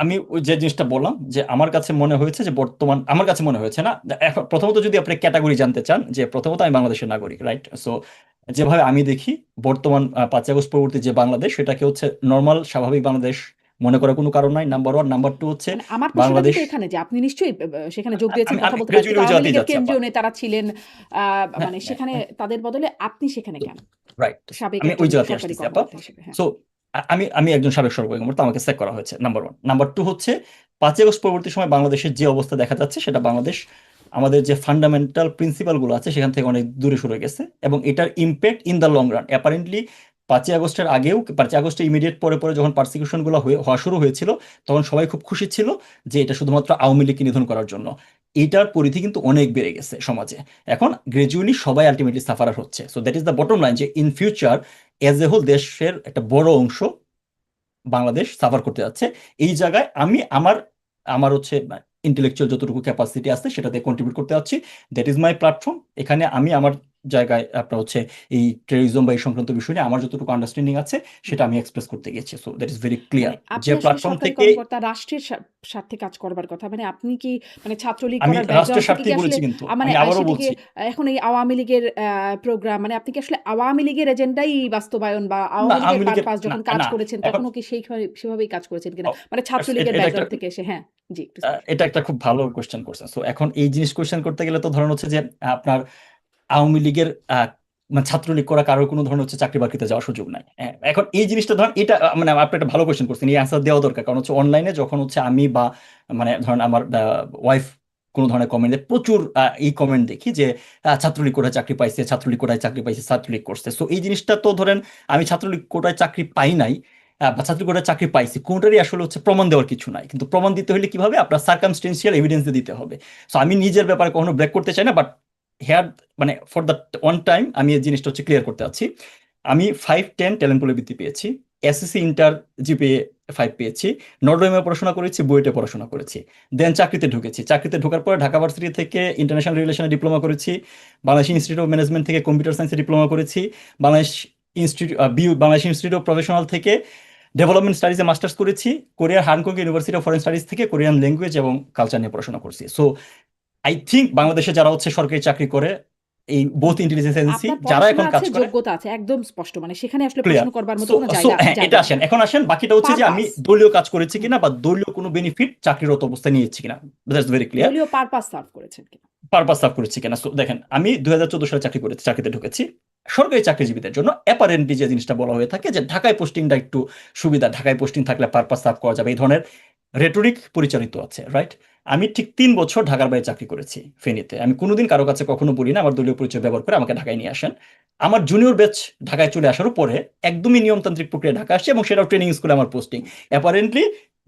আমি ওই যে জিনিসটা বললাম যে আমার কাছে মনে হয়েছে যে বর্তমান, আমার কাছে মনে হয়েছে না, এখন প্রথমত যদি আপনি ক্যাটাগরি জানতে চান, যে প্রথমত আমি বাংলাদেশের নাগরিক, রাইট? সো যেভাবে আমি দেখি বর্তমান 5ই আগস্ট পরবর্তী যে বাংলাদেশ, সেটাকে হচ্ছে নর্মাল স্বাভাবিক বাংলাদেশ মনে করার কোনো কারণ নাই, নাম্বার ওয়ান। নাম্বার টু হচ্ছে মানে আমার প্রশ্নটা বাংলাদেশ, কিন্তু এখানে যে আপনি নিশ্চয়ই সেখানে যোগ দিয়েছেন, আমি কথা আমি বলতে পারেন, কিন্তু গ্রাজুয়ালি ওই আওয়ামী জায়গাতেই লীগের যাচ্ছি আপা। কেন্দ্রীয় নেতারা ছিলেন, হ্যাঁ মানে হ্যাঁ সেখানে হ্যাঁ, তাদের বদলে আপনি সেখানে কেন রাইট। সাবেক আমি ওই একজন জায়গাতে সরকারি আসতেছি আপা। কর্মকর্তা হিসেবে? হ্যাঁ। সো আমি আমি একজন সাবেক সরকারি কর্মকর্তা, আমাকে চেক করা হয়েছে, নাম্বার ওয়ান। নাম্বার টু হচ্ছে 5ই আগস্ট পরবর্তী সময় বাংলাদেশের যে অবস্থা দেখা যাচ্ছে, সেটা বাংলাদেশ আমাদের যে ফান্ডামেন্টাল প্রিন্সিপাল গুলো আছে সেখান থেকে অনেক দূরে সরে গেছে, এবং এটার impact in the long run apparently 5ই আগস্টের আগেও, 5ই আগস্টের ইমিডিয়েট পরে পরে যখন পারসিকিউশন গুলো হওয়া শুরু হয়েছিল, তখন সবাই খুব খুশি ছিল যে এটা শুধুমাত্র আওয়ামী লীগকে নিধন করার জন্য। এটার পরিধি কিন্তু অনেক বেড়ে গেছে সমাজে, এখন গ্রাজুয়ালি সবাই আলটিমেটলি সাফারার হচ্ছে। So that is the bottom line, যে in future as a whole দেশের একটা বড় অংশ বাংলাদেশ সাফার করতে যাচ্ছে। এই জায়গায় আমি আমার আমার হচ্ছে ইন্টেলেকচুয়াল যতটুকু ক্যাপাসিটি আছে সেটাতে কন্ট্রিবিউট করতে যাচ্ছি। That is my platform. এখানে আমি আমার জায়গায় আপনার হচ্ছে এই টেরোরিজম বা এই সংক্রান্ত বিষয় নিয়ে আমার যতটুকু আন্ডারস্ট্যান্ডিং আছে সেটা আমি এক্সপ্রেস করতে গেছি। So that is very clear মানে আপনি যে আসলে প্ল্যাটফর্ম সরকারি থেকে। কর্মকর্তা, রাষ্ট্রের স্বার্থে কাজ করবার কথা, মানে আপনি কি মানে ছাত্রলীগ আমি করার রাষ্ট্রের ব্যাকগ্রাউন্ড থেকে স্বার্থেই কি আসলে বলেছি, কিন্তু মানে আমি আবারও সেটিকে বলছি, এখন এই আওয়ামী লীগের প্রোগ্রাম, মানে আপনি কি আসলে আওয়ামী লীগের এজেন্ডাই বাস্তবায়ন বা না আওয়ামী লীগের আওয়ামী লীগের পারপাস না যখন কাজ না করেছেন এখন তখনও কি সেভাবেই কাজ করেছেন কিনা, মানে ছাত্রলীগের এটা একটা ব্যাকগ্রাউন্ড থেকে এসে? হ্যাঁ, জি একটু স্পষ্ট এটা একটা খুব ভালো কোশ্চেন করছেন। সো এখন এই জিনিস কোশ্চেন করতে গেলে তো ধরুন হচ্ছে যে আপনার আওয়ামী লীগের মানে ছাত্রলীগ করা কারোর কোনো ধরনের হচ্ছে চাকরি বাকরিতে যাওয়ার সুযোগ নাই। হ্যাঁ, এখন এই জিনিসটা ধরেন এটা মানে আপনি একটা ভালো কোশ্চেন করছেন, এই অ্যান্সার দেওয়া দরকার, কারণ হচ্ছে অনলাইনে যখন হচ্ছে আমি বা মানে ধরেন আমার ওয়াইফ কোনো ধরনের কমেন্টে প্রচুর এই কমেন্ট দেখি যে ছাত্রলীগ কোটায় চাকরি পাইছে, ছাত্রলীগ কোটায় চাকরি পাইছে, ছাত্রলীগ করছে। সো এই জিনিসটা তো ধরেন আমি ছাত্রলীগ কোটায় চাকরি পাই নাই বা ছাত্রলীগ কোটায় চাকরি পাইছি, কোনটারই আসলে হচ্ছে প্রমাণ দেওয়ার কিছু নাই, কিন্তু প্রমাণ দিতে হলে কিভাবে আপনার সার্কামস্টেন্সিয়াল এভিডেন্স দিতে হবে। সো আমি নিজের ব্যাপারে কখনো ব্রেক করতে চাই না, বাট হেয়ার মানে ফর দ্য ওয়ান টাইম আমি এই জিনিসটা হচ্ছে ক্লিয়ার করতে চাচ্ছি। আমি 5-10 ট্যালেন্ট পুলে বৃত্তি পেয়েছি, এসএসসি ইন্টার জিপিএ 5 পেয়েছি, নর্ডোমে পড়াশোনা করেছি, বুয়েটে পড়াশোনা করেছি, দেন চাকরিতে ঢুকেছি। চাকরিতে ঢোকার পরে ঢাকা ভার্সিটি থেকে ইন্টারন্যাশনাল রিলেশনে ডিপ্লোমা করেছি, বাংলাদেশ ইনস্টিটিউট অফ ম্যানেজমেন্ট থেকে কম্পিউটার সায়েন্সে ডিপ্লোমা করেছি, Bangladesh Bangladesh institute of professional থেকে ডেভেলপমেন্ট স্টাডিজে মাস্টার্স করেছি, কোরিয়ার হানকং ইউনিভার্সিটি অফ ফরেন স্টাডিজ থেকে কোরিয়ান ল্যাঙ্গুয়েজ এবং কালচার নিয়ে পড়াশোনা করছি। সো আই থিঙ্ক বাংলাদেশে যারা হচ্ছে সরকারি চাকরি করে, এই বোথ ইন্টেলিজেন্স এজেন্সি আপনার যারা পড়াশোনা এখন কাজ আছে, করে, যোগ্যতা আছে, একদম স্পষ্ট, মানে সেখানে আসলে ক্লিয়ার। প্রশ্ন করবার মতো সো কোনো সো জায়গা হ্যাঁ, এটা জায়গা নেই। আসেন, এখন আসেন বাকিটা হচ্ছে যে আমি পারপাস দলীয় কাজ করেছি কিনা বা দলীয় কোনো বেনিফিট চাকরিরত অবস্থায় নিয়েছি কিনা, দ্যাটস ভেরি ক্লিয়ার। দলীয় পারপাস সার্ভ করেছেন কিনা? পারপাস সার্ভ করেছি কিনা। সো দেখেন, আমি 2014 সালে চাকরি করেছি, চাকরিতে ঢুকেছি সরকারি চাকরিজীবীদের জন্য অ্যাপারেন্টলি যে জিনিসটা বলা হয়ে থাকে যে ঢাকায় পোস্টিংটা একটু সুবিধা, ঢাকায় পোস্টিং থাকলে পারপাস সার্ভ করা যাবে, এই ধরনের রেটরিক পরিচালিত আছে, রাইট? আমি ঠিক 3 বছর ঢাকার বাইরে চাকরি করেছি ফেনীতে। আমি কোনোদিন কারো কাছে কখনো বলি না আমার দলীয় পরিচয় ব্যবহার করে আমাকে ঢাকায় নিয়ে আসেন। আমার জুনিয়র ব্যাচ ঢাকায় চলে আসার পরে একদমই নিয়মতান্ত্রিক প্রক্রিয়া ঢাকা আসছে, এবং সেটাও ট্রেনিং স্কুলে আমার পোস্টিং। অ্যাপারেন্টলি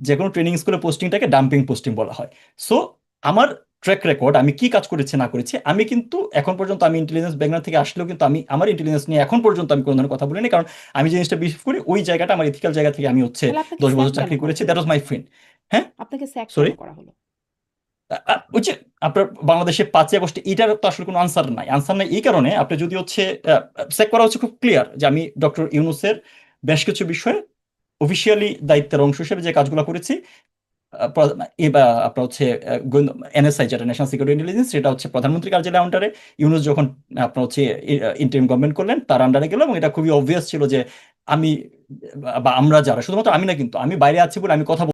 যে কোনো ট্রেনিং স্কুলে পোস্টিংটাকে ডাম্পিং পোস্টিং বলা হয়। সো আমার ট্র্যাক রেকর্ড, আমি কি কাজ করেছি না করেছি, আমি কিন্তু এখন পর্যন্ত, আমি ইন্টেলিজেন্স ব্যাকগ্রাউন্ড থেকে আসলেও কিন্তু আমি আমার ইন্টেলিজেন্স নিয়ে এখন পর্যন্ত আমি কোনো ধরনের কথা বলিনি, কারণ আমি যে জিনিসটা বিলিভ করি ওই জায়গাটা আমার ইথিক্যাল জায়গা থেকে আমি হচ্ছে তাহলে আপনাকে 10 স্যাক বছর কেন চাকরি করা করেছি, হলো? That was my friend. হ্যাঁ, আপনাকে স্যাক সরি, কেন করা হলো? ওই যে আপনার বাংলাদেশে 5ই আগস্টে এটার তো আসলে কোনো আনসার নাই। আনসার নাই এই কারণে, আপনি যদি হচ্ছে চেক করা হচ্ছে খুব ক্লিয়ার যে আমি ডক্টর ইউনূসের বেশ কিছু বিষয়ে অফিসিয়ালি দায়িত্বের অংশ হিসেবে যে কাজগুলো করেছি, আপনার হচ্ছে এনএসআই, যেটা ন্যাশনাল সিকিউরিটি ইন্টেলিজেন্স, সেটা হচ্ছে প্রধানমন্ত্রী কার্যালয়ের আন্ডারে। ইউনূস যখন আপনার হচ্ছে ইন্টারিম গভর্নমেন্ট করলেন তার আন্ডারে গেল, এবং এটা খুবই অবভিয়াস ছিল যে আমি বা আমরা যারা, শুধুমাত্র আমি না, কিন্তু আমি বাইরে আছি বলে আমি কথা